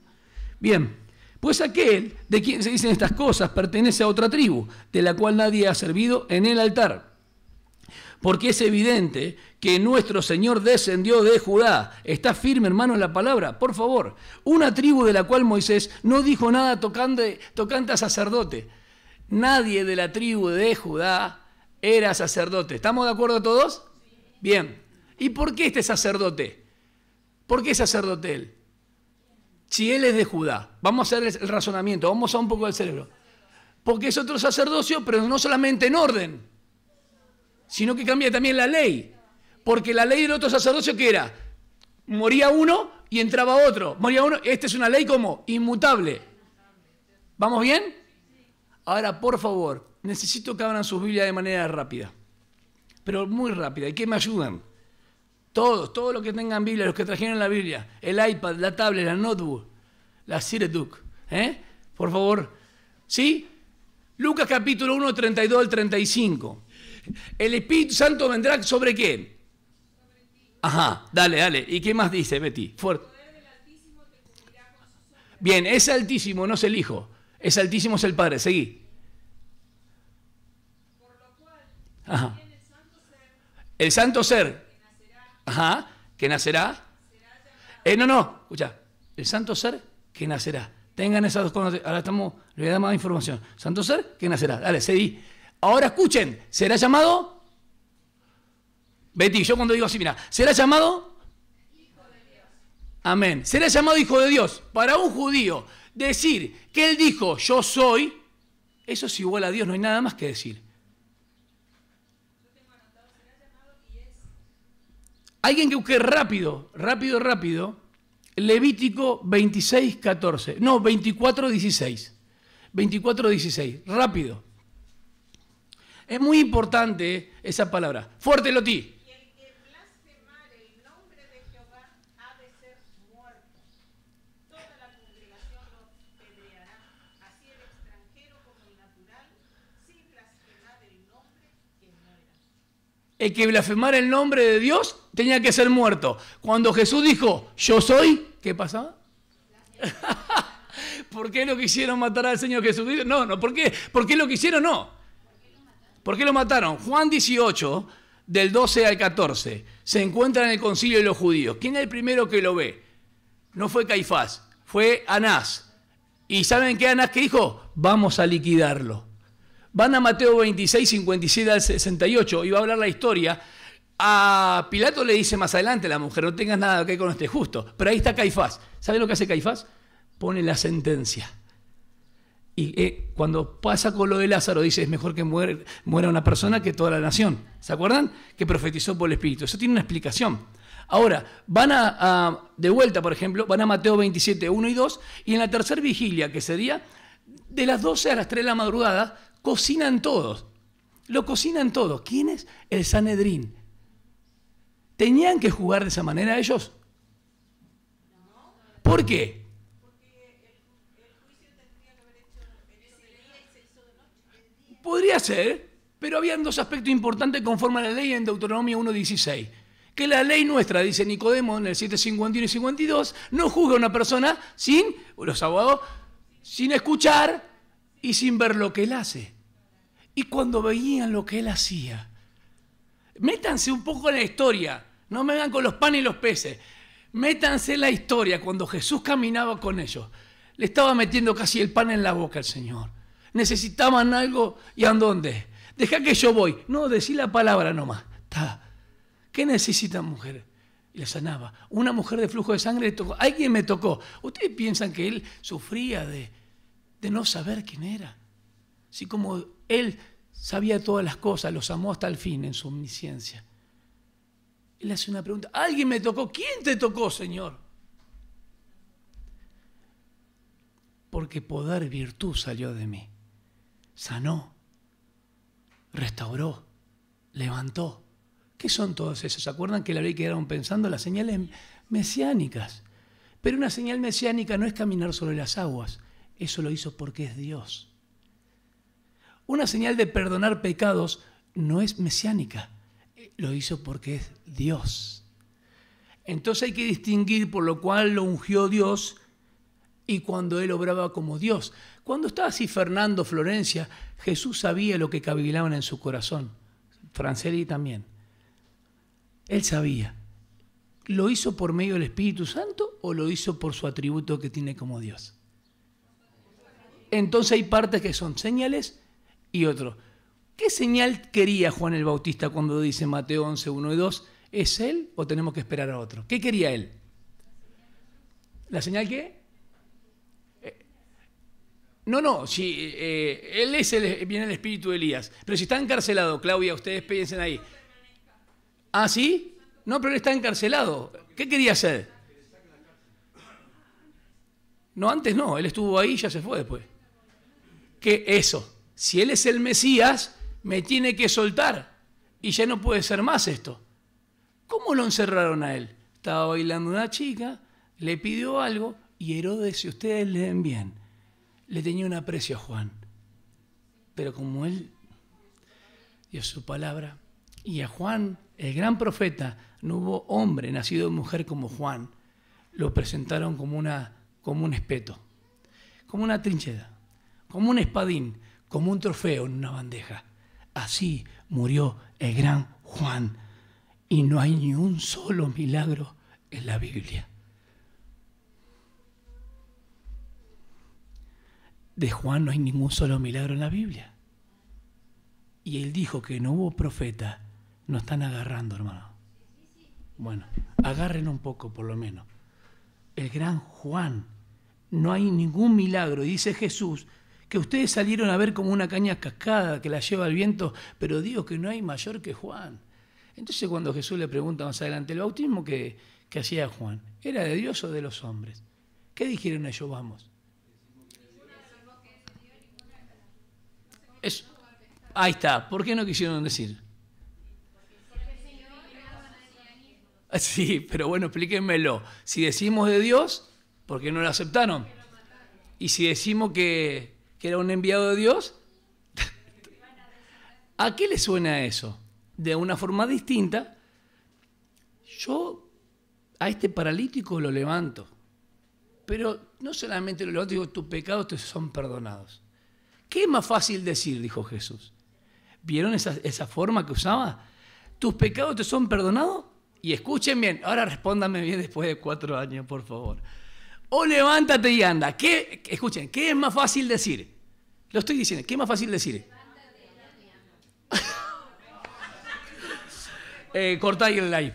S1: Bien. Pues aquel de quien se dicen estas cosas pertenece a otra tribu, de la cual nadie ha servido en el altar. Porque es evidente que nuestro Señor descendió de Judá. ¿Está firme, hermano, en la palabra? Por favor. Una tribu de la cual Moisés no dijo nada tocante a sacerdote. Nadie de la tribu de Judá era sacerdote. ¿Estamos de acuerdo todos? Bien. ¿Y por qué este sacerdote? ¿Por qué es sacerdote él? Si él es de Judá. Vamos a hacer el razonamiento. Vamos a un poco del cerebro. Porque es otro sacerdocio, pero no solamente en orden, sino que cambia también la ley. Porque la ley del otro sacerdocio, ¿qué era? Moría uno y entraba otro. Moría uno. Esta es una ley como inmutable. ¿Vamos bien? Ahora, por favor, necesito que abran sus Biblias de manera rápida. Pero muy rápida. ¿Y que me ayudan? Todos los que tengan Biblia, los que trajeron la Biblia, el iPad, la tablet, la notebook, la Cireduk. Por favor. ¿Sí? Lucas capítulo 1, 32 al 35. El Espíritu Santo vendrá ¿sobre qué? Ajá, dale, dale. ¿Y qué más dice, Betty? Fuerte. Bien, es Altísimo, no es el Hijo. Es Altísimo, es el Padre. Seguí. Ajá. El santo ser. Ajá. Que nacerá. No, escucha. El santo ser que nacerá. Tengan esas dos cosas. Ahora le voy a dar más información. Santo ser que nacerá. Dale, seguí. Ahora escuchen. ¿Será llamado? Betty, yo cuando digo así, mira. ¿Será llamado? Hijo de Dios. Amén. Será llamado Hijo de Dios. Para un judío, decir que él dijo, yo soy, eso es igual a Dios, no hay nada más que decir. Alguien que busque rápido, Levítico 26, 14. No, 24, 16. 24, 16. Rápido. Es muy importante esa palabra. Fuerte, Loti.
S2: Y el que blasfemar el nombre de Jehová ha de ser muerto. Toda la congregación lo apedreará, así el extranjero como el natural, sin blasfemar el nombre que muera.
S1: El que blasfemara el nombre de Dios tenía que ser muerto. Cuando Jesús dijo, yo soy, ¿qué pasaba? ¿Por qué lo quisieron matar al Señor Jesucristo? No, ¿por qué? ¿Por qué lo quisieron? No. ¿Por qué lo mataron? Juan 18, del 12 al 14, se encuentra en el concilio de los judíos. ¿Quién es el primero que lo ve? No fue Caifás, fue Anás. ¿Y saben qué Anás que dijo? Vamos a liquidarlo. Van a Mateo 26, 57 al 68, y va a hablar la historia. A Pilato le dice más adelante a la mujer, no tengas nada que ver con este justo. Pero ahí está Caifás. ¿Saben lo que hace Caifás? Pone la sentencia. Y cuando pasa con lo de Lázaro, dice, es mejor que muera una persona que toda la nación. ¿Se acuerdan? Que profetizó por el Espíritu. Eso tiene una explicación. Ahora, van de vuelta, por ejemplo, van a Mateo 27, 1 y 2, y en la tercera vigilia, que sería de las 12 a las 3 de la madrugada, cocinan todos. Lo cocinan todos. ¿Quién es? El Sanedrín. ¿Tenían que jugar de esa manera ellos? ¿Por qué? Podría ser, pero habían dos aspectos importantes conforme a la ley en Deuteronomio 1.16. Que la ley nuestra, dice Nicodemo en el 7.51 y 52, no juzga a una persona los abogados, sin escuchar y sin ver lo que él hace. Y cuando veían lo que él hacía, métanse un poco en la historia, no me vengan con los panes y los peces, métanse en la historia cuando Jesús caminaba con ellos. Le estaba metiendo casi el pan en la boca al Señor. Necesitaban algo, ¿y a dónde? Deja que yo voy. No, decí la palabra nomás. ¿Qué necesitan, mujer? Y la sanaba. Una mujer de flujo de sangre le tocó. Alguien me tocó. ¿Ustedes piensan que él sufría de no saber quién era? Así como él sabía todas las cosas, los amó hasta el fin en su omnisciencia. Él hace una pregunta. ¿Alguien me tocó? ¿Quién te tocó, Señor? Porque poder, virtud salió de mí. Sanó, restauró, levantó. ¿Qué son todos esos? ¿Se acuerdan que la ley quedaron pensando? Las señales mesiánicas. Pero una señal mesiánica no es caminar sobre las aguas. Eso lo hizo porque es Dios. Una señal de perdonar pecados no es mesiánica. Lo hizo porque es Dios. Entonces hay que distinguir por lo cual lo ungió Dios y cuando él obraba como Dios. Cuando estaba así Fernando, Florencia, Jesús sabía lo que cavilaban en su corazón. Franceli también. Él sabía. ¿Lo hizo por medio del Espíritu Santo o lo hizo por su atributo que tiene como Dios? Entonces hay partes que son señales y otro. ¿Qué señal quería Juan el Bautista cuando dice Mateo 11, 1 y 2? ¿Es él o tenemos que esperar a otro? ¿Qué quería él? ¿La señal qué? No, si él viene el espíritu de Elías. Pero si está encarcelado, Claudia, ustedes piensen ahí. ¿Ah, sí? No, pero él está encarcelado. ¿Qué quería hacer? No, antes no, él estuvo ahí y ya se fue después. ¿Qué eso? Si él es el Mesías, me tiene que soltar. Y ya no puede ser más esto. ¿Cómo lo encerraron a él? Estaba bailando una chica, le pidió algo y Herodes, si ustedes leen bien, le tenía un aprecio a Juan. Pero como él dio su palabra, y a Juan El gran profeta, no hubo hombre nacido de mujer como Juan. Lo presentaron como un espeto, como una trinchera, como un espadín, como un trofeo en una bandeja. Así murió el gran Juan. Y no hay ni un solo milagro en la Biblia. De Juan no hay ningún solo milagro en la Biblia. Y él dijo que no hubo profeta. No están agarrando, hermano. Bueno, agarren un poco por lo menos. El gran Juan, no hay ningún milagro. Y dice Jesús que ustedes salieron a ver como una caña cascada que la lleva el viento, pero digo que no hay mayor que Juan. Entonces cuando Jesús le pregunta más adelante, ¿el bautismo que hacía Juan era de Dios o de los hombres? ¿Qué dijeron ellos? Vamos. Ahí está. ¿Por qué no quisieron decir? Sí, pero bueno, explíquenmelo. Si decimos de Dios, ¿por qué no lo aceptaron? Y si decimos que era un enviado de Dios, ¿a qué le suena eso? De una forma distinta, yo a este paralítico lo levanto, pero no solamente lo levanto, digo, tus pecados te son perdonados. ¿Qué es más fácil decir? Dijo Jesús. ¿Vieron esa forma que usaba? ¿Tus pecados te son perdonados? Y escuchen bien, ahora respóndanme bien después de 4 años, por favor. O levántate y anda. Escuchen, ¿qué es más fácil decir? Lo estoy diciendo, ¿qué es más fácil decir? Cortá ahí el live.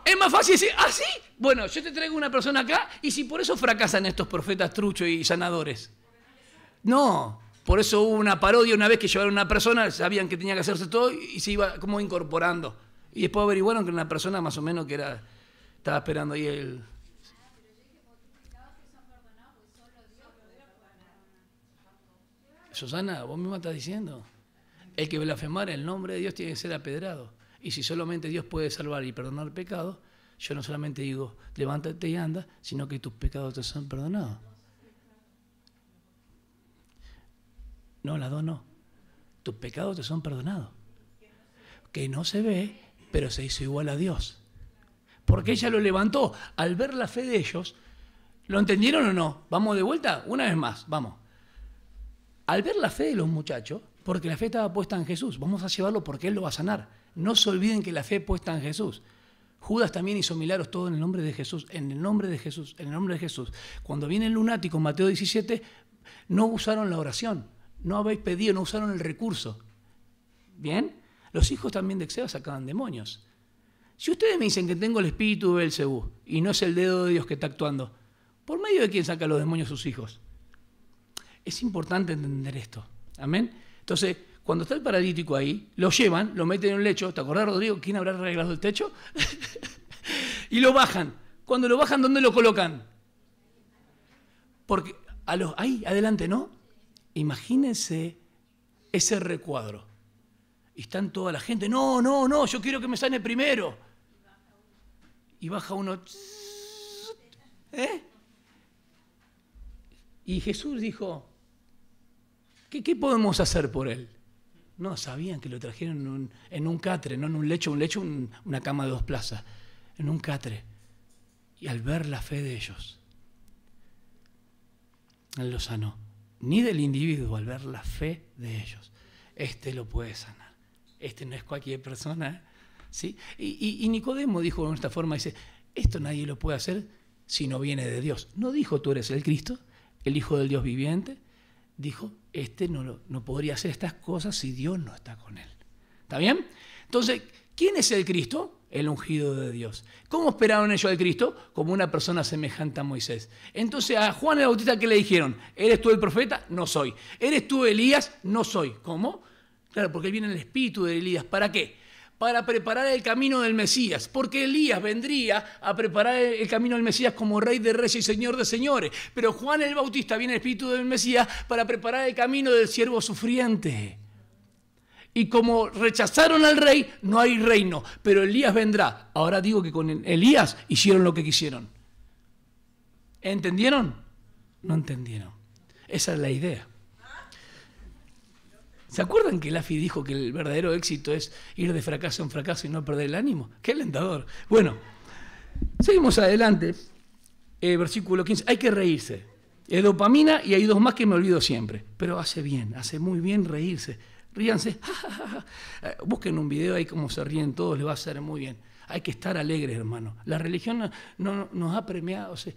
S1: Es más fácil decir, ¿ah, sí? Bueno, yo te traigo una persona acá y si por eso fracasan estos profetas truchos y sanadores. No, por eso hubo una parodia una vez que llevaron a una persona, sabían que tenía que hacerse todo y se iba como incorporando. Y después averiguaron que era una persona más o menos que estaba esperando ahí el... Susana, vos misma estás diciendo. El que blasfemara el nombre de Dios tiene que ser apedrado. Y si solamente Dios puede salvar y perdonar pecados, yo no solamente digo, levántate y anda, sino que tus pecados te son perdonados. No, las dos no. Tus pecados te son perdonados. Que no se ve, pero se hizo igual a Dios. Porque ella lo levantó. Al ver la fe de ellos, ¿lo entendieron o no? Vamos de vuelta, una vez más, vamos. Al ver la fe de los muchachos, porque la fe estaba puesta en Jesús, vamos a llevarlo porque Él lo va a sanar. No se olviden que la fe puesta en Jesús. Judas también hizo milagros todo en el nombre de Jesús, en el nombre de Jesús, en el nombre de Jesús. Cuando viene el lunático, Mateo 17, no usaron la oración, no habéis pedido, no usaron el recurso. ¿Bien? Los hijos también de Exeo sacaban demonios. Si ustedes me dicen que tengo el espíritu de Belcebú y no es el dedo de Dios que está actuando, ¿por medio de quién saca los demonios sus hijos? Es importante entender esto. ¿Amén? Entonces, cuando está el paralítico ahí, lo llevan, lo meten en un lecho. ¿Te acordás, Rodrigo, quién habrá arreglado el techo? Y lo bajan. Cuando lo bajan, ¿dónde lo colocan? Porque ahí, adelante, ¿no? Imagínense ese recuadro. Y están toda la gente, no, yo quiero que me sane primero. Y baja uno. Y Jesús dijo, ¿qué podemos hacer por él? No, sabían que lo trajeron en un catre, no en un lecho, una cama de 2 plazas, en un catre. Y al ver la fe de ellos, Él lo sanó. Ni del individuo, al ver la fe de ellos. Este lo puede sanar. Este no es cualquier persona. ¿Sí? Y Nicodemo dijo de esta forma, dice, esto nadie lo puede hacer si no viene de Dios. No dijo, tú eres el Cristo, el Hijo del Dios viviente. Dijo, no podría hacer estas cosas si Dios no está con él. ¿Está bien? Entonces, ¿quién es el Cristo? El ungido de Dios. ¿Cómo esperaron ellos al Cristo? Como una persona semejante a Moisés. Entonces a Juan el Bautista, ¿qué le dijeron? ¿Eres tú el profeta? No soy. ¿Eres tú Elías? No soy. ¿Cómo? Claro, porque viene el espíritu de Elías. ¿Para qué? Para preparar el camino del Mesías, porque Elías vendría a preparar el camino del Mesías como rey de reyes y señor de señores, pero Juan el Bautista viene el espíritu del Mesías para preparar el camino del siervo sufriente. Y como rechazaron al rey, no hay reino, pero Elías vendrá. Ahora digo que con Elías hicieron lo que quisieron. ¿Entendieron? No entendieron. Esa es la idea. ¿Se acuerdan que Laffy dijo que el verdadero éxito es ir de fracaso en fracaso y no perder el ánimo? ¡Qué alentador! Bueno, seguimos adelante. Versículo 15. Hay que reírse. Es dopamina y hay dos más que me olvido siempre. Pero hace bien, hace muy bien reírse. Ríanse. Busquen un video ahí cómo se ríen todos, les va a hacer muy bien. Hay que estar alegres, hermano. La religión no nos ha premiado. O sea,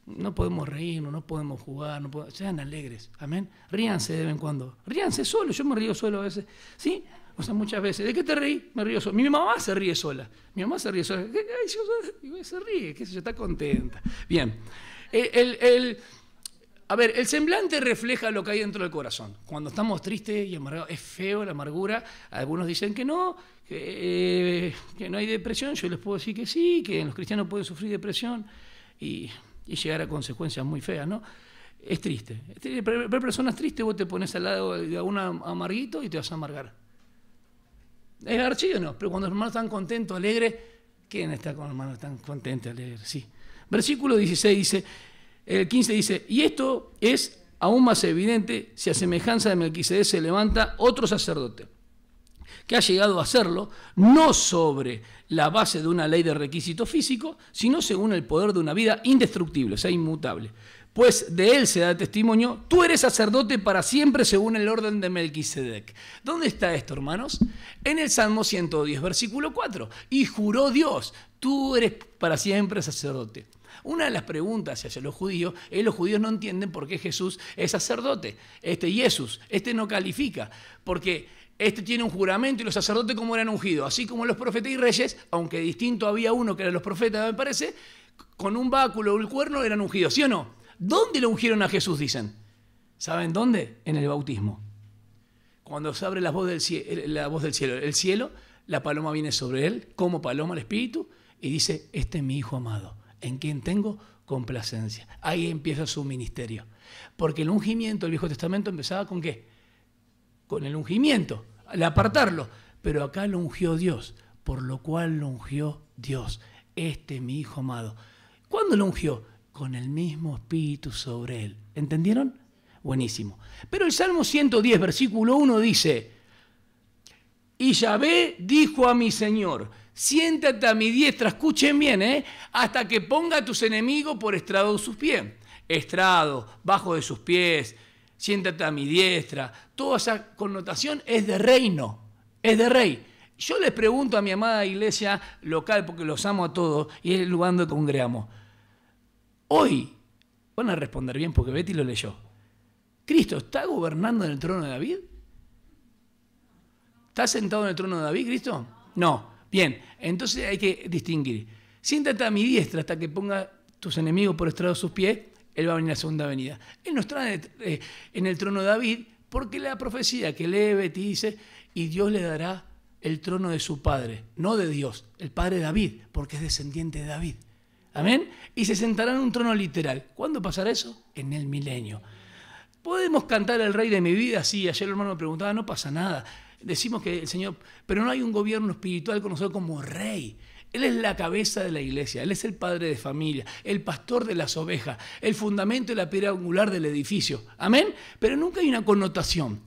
S1: no podemos reírnos, no podemos jugar, sean alegres, amén. Ríanse de vez en cuando, ríanse solo, yo me río solo a veces, ¿sí? O sea, muchas veces, ¿de qué te reí? Me río solo. Mi mamá se ríe sola, se ríe, qué sé yo, está contenta. Bien, a ver, el semblante refleja lo que hay dentro del corazón. Cuando estamos tristes y amargados, es feo la amargura. Algunos dicen que no hay depresión. Yo les puedo decir que sí, que los cristianos pueden sufrir depresión y llegar a consecuencias muy feas, ¿no? Es triste. Ver personas tristes, vos te pones al lado de un amarguito y te vas a amargar. ¿Es archivo o no? Pero cuando los hermanos están contentos, alegres, ¿quién está con los hermanos tan contentos, alegres? Sí. Versículo 16 dice, el 15 dice, y esto es aún más evidente si a semejanza de Melquisedec se levanta otro sacerdote, que ha llegado a hacerlo, no sobre la base de una ley de requisito físico, sino según el poder de una vida indestructible, o sea, inmutable. Pues de él se da testimonio, tú eres sacerdote para siempre según el orden de Melquisedec. ¿Dónde está esto, hermanos? En el Salmo 110, versículo 4. Y juró Dios, tú eres para siempre sacerdote. Una de las preguntas hacia los judíos es los judíos no entienden por qué Jesús es sacerdote. Jesús, no califica, porque tiene un juramento y los sacerdotes como eran ungidos, así como los profetas y reyes, aunque distinto había uno que eran los profetas, me parece, con un báculo o el cuerno eran ungidos, ¿sí o no? ¿Dónde lo ungieron a Jesús, dicen? ¿Saben dónde? En el bautismo. Cuando se abre la voz del cielo, la paloma viene sobre él, como paloma el Espíritu, y dice, este es mi Hijo amado, en quien tengo complacencia. Ahí empieza su ministerio. Porque el ungimiento del Viejo Testamento empezaba ¿con qué? Con el ungimiento, al apartarlo. Pero acá lo ungió Dios, por lo cual lo ungió Dios. Este es mi Hijo amado. ¿Cuándo lo ungió? Con el mismo Espíritu sobre él. ¿Entendieron? Buenísimo. Pero el Salmo 110, versículo 1 dice, y Yahvé dijo a mi Señor, siéntate a mi diestra, escuchen bien, hasta que ponga a tus enemigos por estrado de sus pies. Estrado, bajo de sus pies, siéntate a mi diestra. Toda esa connotación es de reino, es de rey. Yo les pregunto a mi amada iglesia local, porque los amo a todos, y es el lugar donde congregamos. Hoy, van a responder bien porque Betty lo leyó. ¿Cristo está gobernando en el trono de David? ¿Está sentado en el trono de David, Cristo? No. Bien, entonces hay que distinguir. Siéntate a mi diestra hasta que ponga tus enemigos por estrado de sus pies, él va a venir a la segunda venida. Él no está en el trono de David porque la profecía que lee Betty dice, y Dios le dará el trono de su padre, no de Dios, el padre de David, porque es descendiente de David. Amén. Y se sentará en un trono literal. ¿Cuándo pasará eso? En el milenio. ¿Podemos cantar el rey de mi vida? Sí, ayer el hermano me preguntaba, no pasa nada. Decimos que el Señor, pero no hay un gobierno espiritual conocido como rey. Él es la cabeza de la iglesia, Él es el padre de familia, el pastor de las ovejas, el fundamento y la piedra angular del edificio. Amén. Pero nunca hay una connotación.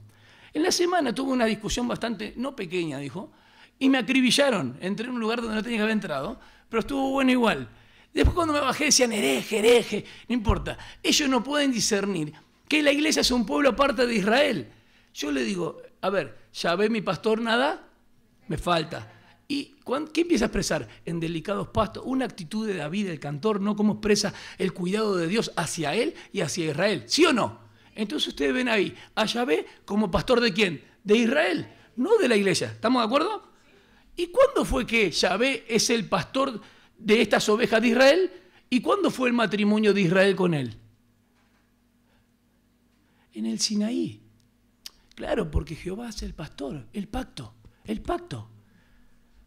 S1: En la semana tuve una discusión bastante, no pequeña, dijo, y me acribillaron. Entré en un lugar donde no tenía que haber entrado, pero estuvo bueno igual. Después cuando me bajé decían hereje, no importa. Ellos no pueden discernir que la iglesia es un pueblo aparte de Israel. Yo le digo, a ver, Yahvé mi pastor, nada me falta. ¿Y qué empieza a expresar? En delicados pastos, una actitud de David, el cantor, no como expresa el cuidado de Dios hacia él y hacia Israel. ¿Sí o no? Entonces ustedes ven ahí a Yahvé como pastor ¿de quién? De Israel, no de la iglesia. ¿Estamos de acuerdo? ¿Y cuándo fue que Yahvé es el pastor de estas ovejas de Israel? ¿Y cuándo fue el matrimonio de Israel con él? En el Sinaí. Claro, porque Jehová es el pastor, el pacto.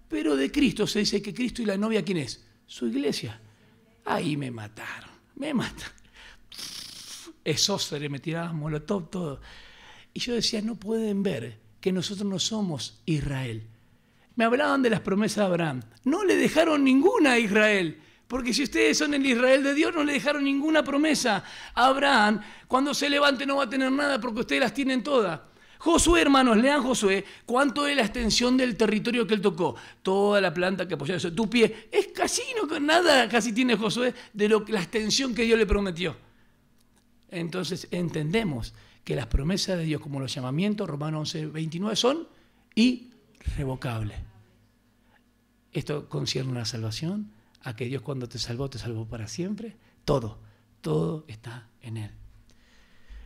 S1: Pero de Cristo se dice que Cristo y la novia, ¿quién es? Su iglesia. Ahí me mataron. Esóstere, me tiraban molotov, todo. Y yo decía, no pueden ver que nosotros no somos Israel. Me hablaban de las promesas de Abraham. No le dejaron ninguna a Israel. Porque si ustedes son el Israel de Dios, no le dejaron ninguna promesa a Abraham. Cuando se levante no va a tener nada porque ustedes las tienen todas. Josué, hermanos, lean Josué, ¿cuánto es la extensión del territorio que él tocó? Toda la planta que apoyaba sobre tu pie. Es casi nada, casi tiene Josué de la extensión que Dios le prometió. Entonces entendemos que las promesas de Dios, como los llamamientos, Romanos 11:29, son irrevocables. Esto concierne a la salvación, a que Dios cuando te salvó para siempre. Todo está en Él.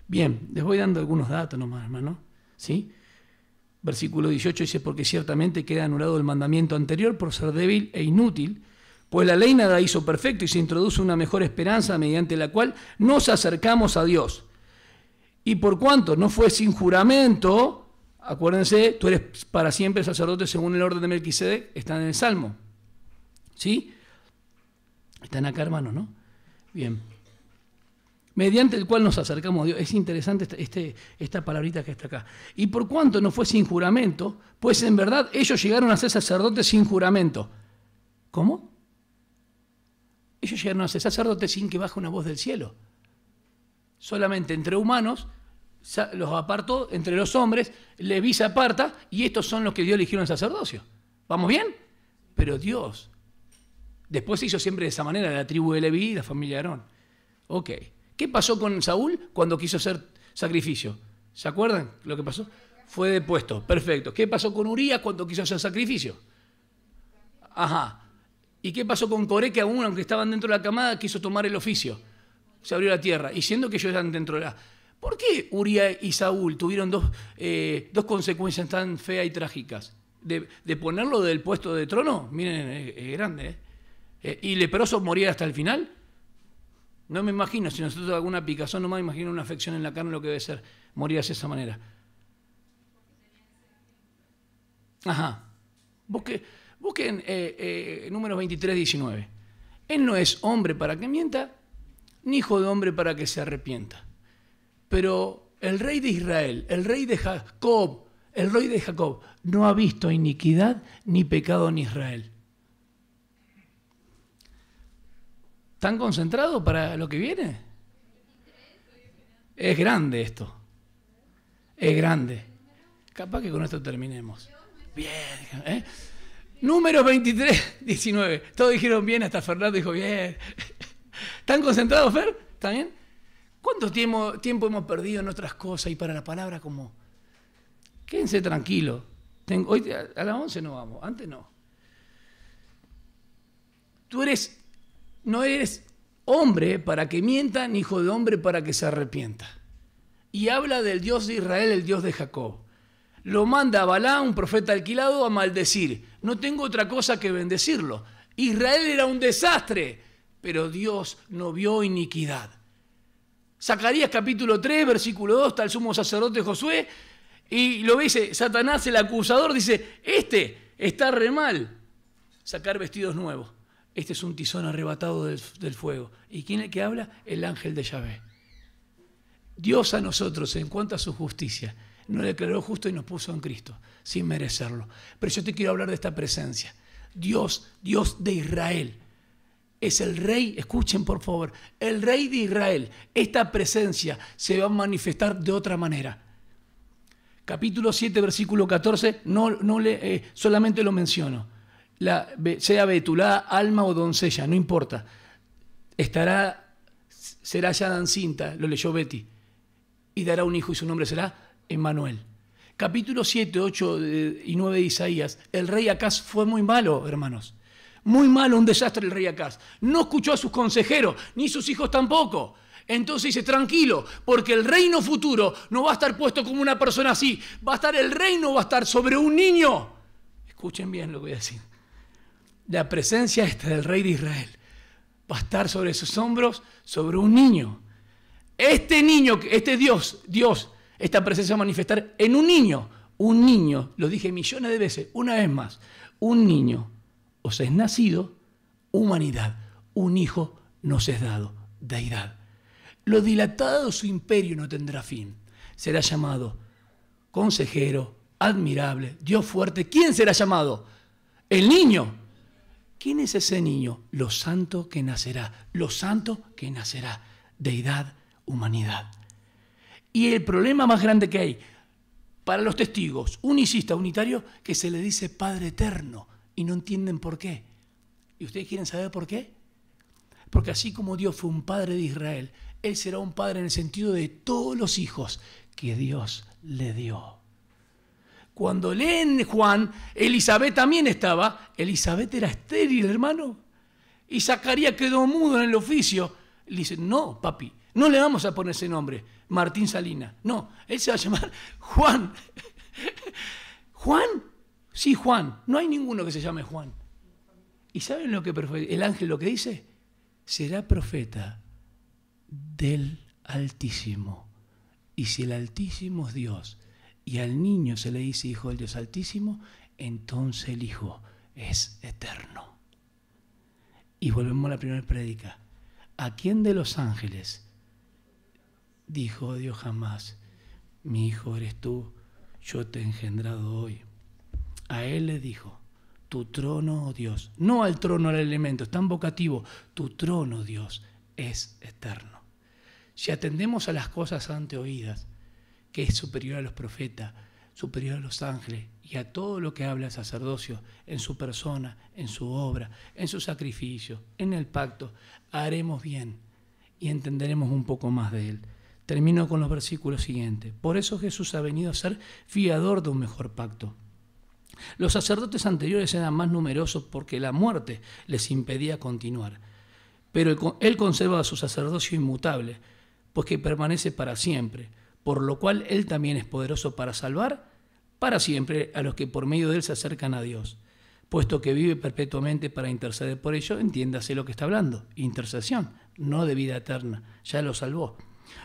S1: Bien, les voy dando algunos datos nomás, hermano. ¿Sí? Versículo 18 dice, porque ciertamente queda anulado el mandamiento anterior por ser débil e inútil, pues la ley nada hizo perfecto y se introduce una mejor esperanza mediante la cual nos acercamos a Dios. Y por cuanto no fue sin juramento, acuérdense, tú eres para siempre sacerdote según el orden de Melquisedec, está en el Salmo. ¿Sí? Están acá, hermanos, ¿no? Bien. Mediante el cual nos acercamos a Dios. Es interesante esta palabrita que está acá. Y por cuanto no fue sin juramento, pues en verdad ellos llegaron a ser sacerdotes sin juramento. ¿Cómo? Ellos llegaron a ser sacerdotes sin que baje una voz del cielo. Solamente entre humanos, los apartó, entre los hombres, Leví se aparta, y estos son los que Dios eligieron al sacerdocio. ¿Vamos bien? Pero Dios, después se hizo siempre de esa manera, la tribu de Leví y la familia de Aarón. Ok. ¿Qué pasó con Saúl cuando quiso hacer sacrificio? ¿Se acuerdan lo que pasó? Fue depuesto, perfecto. ¿Qué pasó con Urías cuando quiso hacer sacrificio? Ajá. ¿Y qué pasó con Coré, que aún, aunque estaban dentro de la camada, quiso tomar el oficio? Se abrió la tierra, y siendo que ellos eran dentro de la... ¿Por qué Urías y Saúl tuvieron dos consecuencias tan feas y trágicas? De ponerlo del puesto de trono, miren, es grande, ¿eh? Y leproso moría hasta el final. No me imagino, si nosotros alguna picazón, no me imagino una afección en la carne lo que debe ser, morir de esa manera. Ajá. Busquen Números 23:19. Él no es hombre para que mienta, ni hijo de hombre para que se arrepienta. Pero el rey de Israel, el rey de Jacob, no ha visto iniquidad ni pecado en Israel. ¿Están concentrados para lo que viene? Es grande esto. Es grande. Capaz que con esto terminemos. Bien. Números 23:19. Todos dijeron bien, hasta Fernando dijo bien. ¿Están concentrados, Fer? ¿Está bien? ¿Cuánto tiempo hemos perdido en otras cosas y para la palabra como? Quédense tranquilos. Hoy a las 11 no vamos, antes no. No eres hombre para que mienta, ni hijo de hombre para que se arrepienta. Y habla del Dios de Israel, el Dios de Jacob. Lo manda a Balaam, un profeta alquilado, a maldecir. No tengo otra cosa que bendecirlo. Israel era un desastre, pero Dios no vio iniquidad. Zacarías capítulo 3, versículo 2, está el sumo sacerdote Josué, y lo dice, Satanás, el acusador, dice, está re mal. Sacar vestidos nuevos. Este es un tizón arrebatado del fuego. ¿Y quién es el que habla? El ángel de Yahvé. Dios a nosotros, en cuanto a su justicia, nos declaró justo y nos puso en Cristo, sin merecerlo. Pero yo te quiero hablar de esta presencia. Dios de Israel, es el rey, escuchen por favor, el rey de Israel. Esta presencia se va a manifestar de otra manera. Capítulo 7, versículo 14, solamente lo menciono. Sea betulá, alma o doncella, no importa. Será ya encinta, lo leyó Betty, y dará un hijo y su nombre será Emmanuel. Capítulo 7, 8 y 9 de Isaías. El rey Acaz fue muy malo, hermanos. Muy malo, un desastre el rey Acaz. No escuchó a sus consejeros, ni sus hijos tampoco. Entonces dice, tranquilo, porque el reino futuro no va a estar puesto como una persona así. El reino va a estar sobre un niño. Escuchen bien lo que voy a decir. La presencia del rey de Israel va a estar sobre sus hombros, sobre un niño. Este niño, Dios, esta presencia va a manifestar en un niño, lo dije millones de veces, una vez más, un niño os es nacido, humanidad, un hijo nos es dado, deidad. Lo dilatado de su imperio no tendrá fin, será llamado consejero, admirable, Dios fuerte. ¿Quién será llamado? El niño. ¿Quién es ese niño? Lo santo que nacerá, deidad, humanidad. Y el problema más grande que hay, para los testigos, unicista, unitario, que se le dice Padre Eterno y no entienden por qué. ¿Y ustedes quieren saber por qué? Porque así como Dios fue un padre de Israel, Él será un padre en el sentido de todos los hijos que Dios le dio. Cuando leen Juan, Elizabeth también estaba. Elizabeth era estéril, hermano. Y Zacarías quedó mudo en el oficio. Le dice, no, papi, no le vamos a poner ese nombre, Martín Salinas. No, él se va a llamar Juan. ¿Juan? Sí, Juan. No hay ninguno que se llame Juan. ¿Y saben lo que el ángel lo que dice? Será profeta del Altísimo. Y si el Altísimo es Dios y al niño se le dice hijo del Dios Altísimo, entonces el hijo es eterno. Y volvemos a la primera prédica. ¿A quién de los ángeles dijo Dios jamás, mi hijo eres tú, yo te he engendrado hoy? A él le dijo, tu trono, oh Dios, no al trono, al elemento, es tan vocativo, tu trono, Dios, es eterno. Si atendemos a las cosas antes oídas, que es superior a los profetas, superior a los ángeles y a todo lo que habla el sacerdocio en su persona, en su obra, en su sacrificio, en el pacto, haremos bien y entenderemos un poco más de él. Termino con los versículos siguientes. Por eso Jesús ha venido a ser fiador de un mejor pacto. Los sacerdotes anteriores eran más numerosos porque la muerte les impedía continuar, pero él conserva su sacerdocio inmutable, pues que permanece para siempre, por lo cual él también es poderoso para salvar para siempre a los que por medio de él se acercan a Dios, puesto que vive perpetuamente para interceder por ello. Entiéndase lo que está hablando, intercesión, no de vida eterna, ya lo salvó.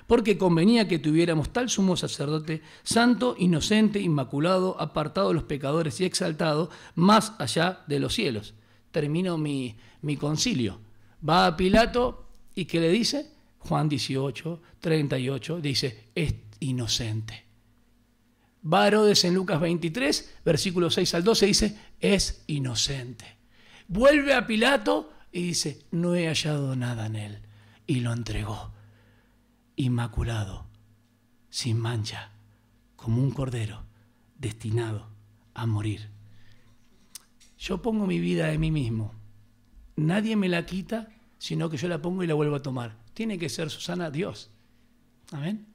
S1: Porque convenía que tuviéramos tal sumo sacerdote, santo, inocente, inmaculado, apartado de los pecadores y exaltado, más allá de los cielos. Termino mi concilio. Va a Pilato y ¿qué le dice? Juan 18, 38, dice, es inocente. Va a Herodes en Lucas 23, versículos 6 al 12, dice, es inocente. Vuelve a Pilato y dice, no he hallado nada en él. Y lo entregó. Inmaculado, sin mancha, como un cordero, destinado a morir. Yo pongo mi vida de mí mismo. Nadie me la quita, sino que yo la pongo y la vuelvo a tomar. Tiene que ser, Susana, Dios. ¿Amén?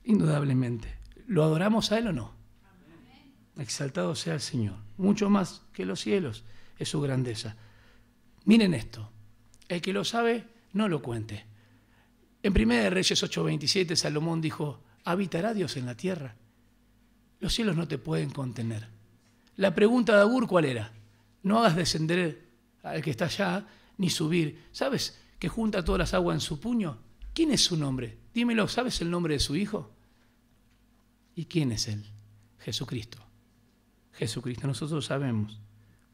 S1: Indudablemente. ¿Lo adoramos a Él o no? Exaltado sea el Señor. Mucho más que los cielos es su grandeza. Miren esto. El que lo sabe, no lo cuente. En 1 Reyes 8:27, Salomón dijo, ¿habitará Dios en la tierra? Los cielos no te pueden contener. La pregunta de Agur, ¿cuál era? No hagas descender al que está allá, ni subir. ¿Sabes que junta todas las aguas en su puño? ¿Quién es su nombre? Dímelo, ¿sabes el nombre de su hijo? ¿Y quién es él? Jesucristo. Jesucristo, nosotros lo sabemos,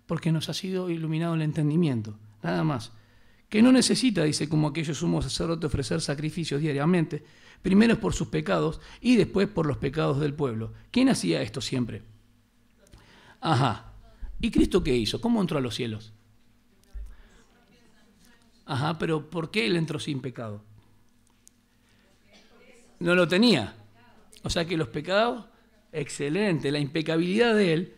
S1: porque nos ha sido iluminado el entendimiento, nada más. Que no necesita, dice, como aquellos sumos sacerdotes, ofrecer sacrificios diariamente, primero por sus pecados y después por los pecados del pueblo. ¿Quién hacía esto siempre? Ajá. ¿Y Cristo qué hizo? ¿Cómo entró a los cielos? Ajá, pero ¿por qué él entró sin pecado? No lo tenía. O sea que los pecados, excelente, la impecabilidad de él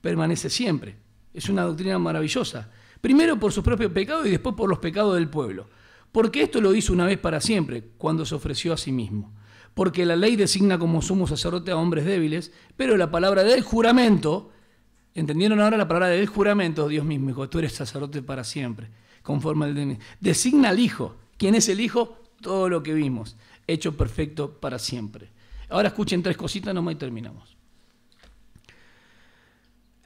S1: permanece siempre. Es una doctrina maravillosa. Primero por sus propios pecados y después por los pecados del pueblo. Porque esto lo hizo una vez para siempre, cuando se ofreció a sí mismo. Porque la ley designa como sumo sacerdote a hombres débiles, pero la palabra del juramento, ¿entendieron ahora la palabra del juramento? Dios mismo dijo, tú eres sacerdote para siempre, conforme al de designa al Hijo. ¿Quién es el Hijo? Todo lo que vimos, hecho perfecto para siempre. Ahora escuchen tres cositas nomás y terminamos.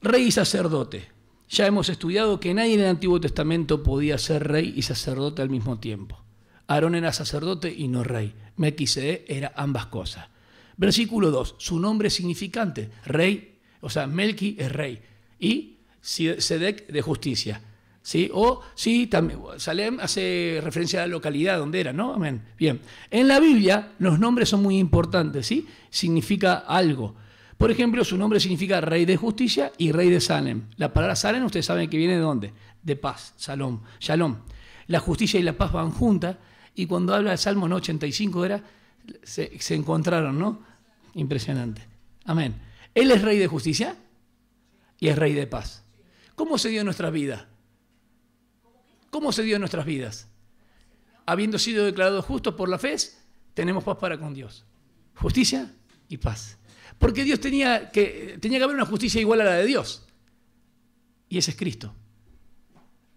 S1: Rey y sacerdote. Ya hemos estudiado que nadie en el Antiguo Testamento podía ser rey y sacerdote al mismo tiempo. Aarón era sacerdote y no rey. Melquisedec era ambas cosas. Versículo 2. Su nombre es significante. Rey, o sea, Melqui es rey. Y Sedec de justicia. ¿Sí? O sí, también, Salem hace referencia a la localidad donde era, ¿no? Amén. Bien. En la Biblia los nombres son muy importantes, ¿sí? Significa algo. Por ejemplo, su nombre significa rey de justicia y rey de Salem. La palabra Salem, ustedes saben que viene de ¿dónde? De paz, Shalom. La justicia y la paz van juntas, y cuando habla del Salmo 85 se encontraron, ¿no? Impresionante. Amén. Él es rey de justicia y es rey de paz. ¿Cómo se dio en nuestras vidas? ¿Cómo se dio en nuestras vidas? Habiendo sido declarados justos por la fe, tenemos paz para con Dios. Justicia y paz. Porque Dios tenía que haber una justicia igual a la de Dios. Y ese es Cristo.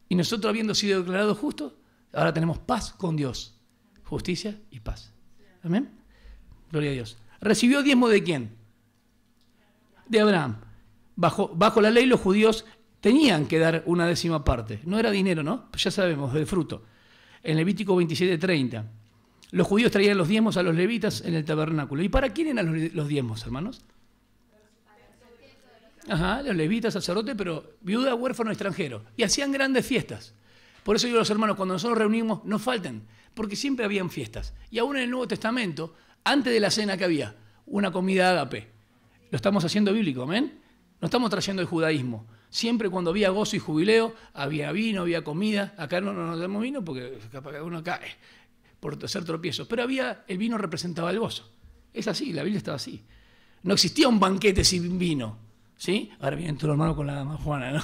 S1: Y nosotros, habiendo sido declarados justos, ahora tenemos paz con Dios. Justicia y paz. Amén. Gloria a Dios. ¿Recibió diezmo de quién? De Abraham. Bajo la ley los judíos tenían que dar una décima parte. No era dinero, ¿no? Pues ya sabemos, del fruto. En Levítico 27:30. Los judíos traían los diezmos a los levitas en el tabernáculo. ¿Y para quién eran los diezmos, hermanos? Ajá, los levitas, sacerdotes, pero viuda, huérfano, extranjero. Y hacían grandes fiestas. Por eso digo a los hermanos, cuando nosotros reunimos, no falten, porque siempre habían fiestas. Y aún en el Nuevo Testamento, antes de la cena que había, una comida ágape. Lo estamos haciendo bíblico, ¿amén? No estamos trayendo el judaísmo. Siempre cuando había gozo y jubileo, había vino, había comida. Acá no nos damos vino porque capaz que uno cae por hacer tropiezos. Pero el vino representaba el gozo. Es así, la Biblia estaba así. No existía un banquete sin vino. ¿Sí? Ahora vienen todos los hermanos con la dama Juana, ¿no?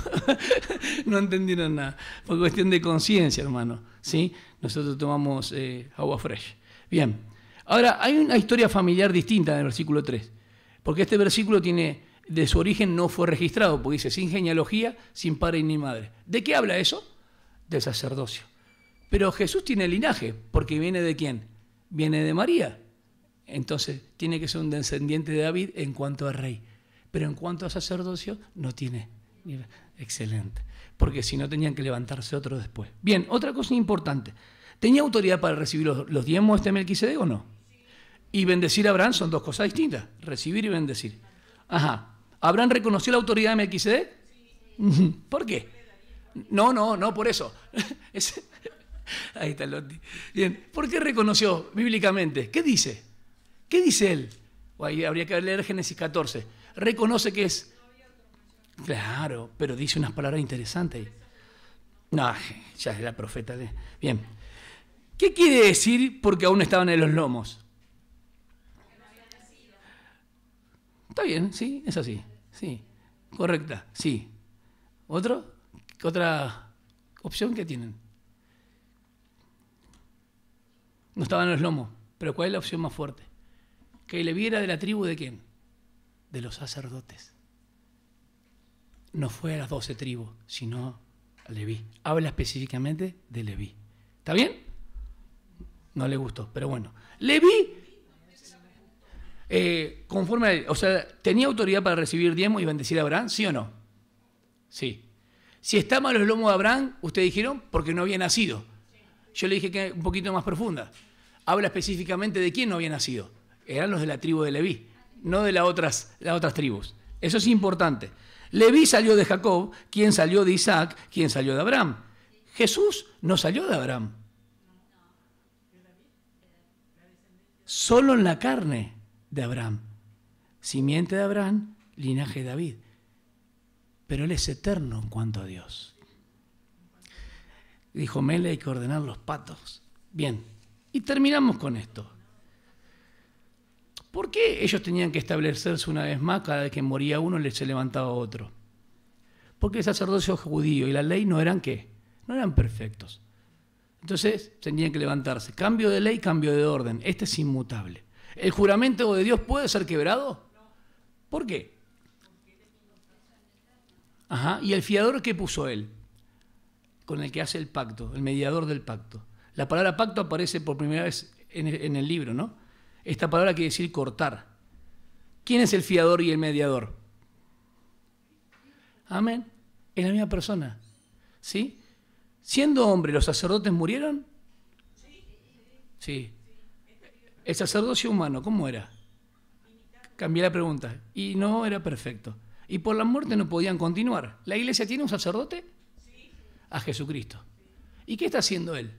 S1: No entendieron nada. Fue cuestión de conciencia, hermano. ¿Sí? Nosotros tomamos agua fresh. Bien. Ahora, hay una historia familiar distinta en el versículo 3. Porque este versículo de su origen no fue registrado, porque dice, sin genealogía, sin padre ni madre. ¿De qué habla eso? Del sacerdocio. Pero Jesús tiene linaje, porque viene ¿de quién? Viene de María. Entonces, tiene que ser un descendiente de David en cuanto a rey. Pero en cuanto a sacerdocio, no tiene. Excelente. Porque si no, tenían que levantarse otros después. Bien, otra cosa importante. ¿Tenía autoridad para recibir los diezmos Melquisedec o no? Y bendecir a Abraham son dos cosas distintas. Recibir y bendecir. Ajá. ¿Abraham reconoció la autoridad de Melquisedec? ¿Por qué? No, por eso. Ahí está Lotti. Bien. ¿Por qué reconoció bíblicamente? ¿Qué dice? ¿Qué dice él? Ahí habría que leer Génesis 14. Reconoce que es... Claro, pero dice unas palabras interesantes. No, ya es la profeta. Bien. ¿Qué quiere decir porque aún estaban en los lomos? Está bien, sí, es así. Sí, correcta, sí. ¿Otra opción que tienen? No estaban en los lomos, pero ¿cuál es la opción más fuerte? Que le viera de la tribu de quién? De los sacerdotes. No fue a las 12 tribus, sino a Leví. Habla específicamente de Leví. ¿Está bien? No le gustó, pero bueno. Leví, ¿tenía autoridad para recibir diezmo y bendecir a Abraham? ¿Sí o no? Sí. Si estaba en los lomos de Abraham, ustedes dijeron, porque no había nacido. Yo le dije que un poquito más profunda. Habla específicamente de quién no había nacido. Eran los de la tribu de Leví, no de las otras tribus. Eso es importante. Leví salió de Jacob, quien salió de Isaac, quien salió de Abraham. Jesús no salió de Abraham. Solo en la carne de Abraham. Simiente de Abraham, linaje de David. Pero él es eterno en cuanto a Dios. Dijo Mele, hay que ordenar los patos. Bien, y terminamos con esto. ¿Por qué ellos tenían que establecerse una vez más? Cada vez que moría uno, se levantaba otro. Porque el sacerdocio judío y la ley no eran ¿qué? No eran perfectos. Entonces tenían que levantarse. Cambio de ley, cambio de orden. Este es inmutable. ¿El juramento de Dios puede ser quebrado? ¿Por qué? Ajá. ¿Y el fiador qué puso él? Con el que hace el pacto, el mediador del pacto. La palabra pacto aparece por primera vez en el libro, ¿no? Esta palabra quiere decir cortar. ¿Quién es el fiador y el mediador? Amén. Es la misma persona. ¿Sí? Siendo hombre, ¿los sacerdotes murieron? Sí. El sacerdocio humano, ¿cómo era? Cambié la pregunta. Y no era perfecto. Y por la muerte no podían continuar. ¿La iglesia tiene un sacerdote? A Jesucristo. ¿Y qué está haciendo él?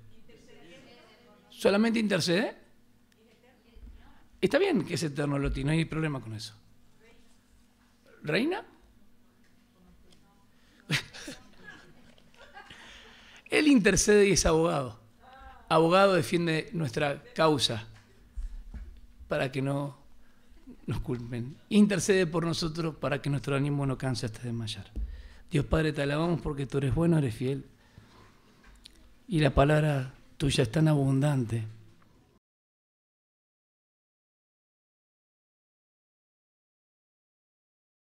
S1: ¿Solamente intercede? Está bien que es eterno, Loti, no hay problema con eso. ¿Reina? Él intercede y es abogado. Abogado defiende nuestra causa para que no nos culpen. Intercede por nosotros para que nuestro ánimo no canse hasta desmayar. Dios Padre, te alabamos porque tú eres bueno, eres fiel. Y la palabra tuya es tan abundante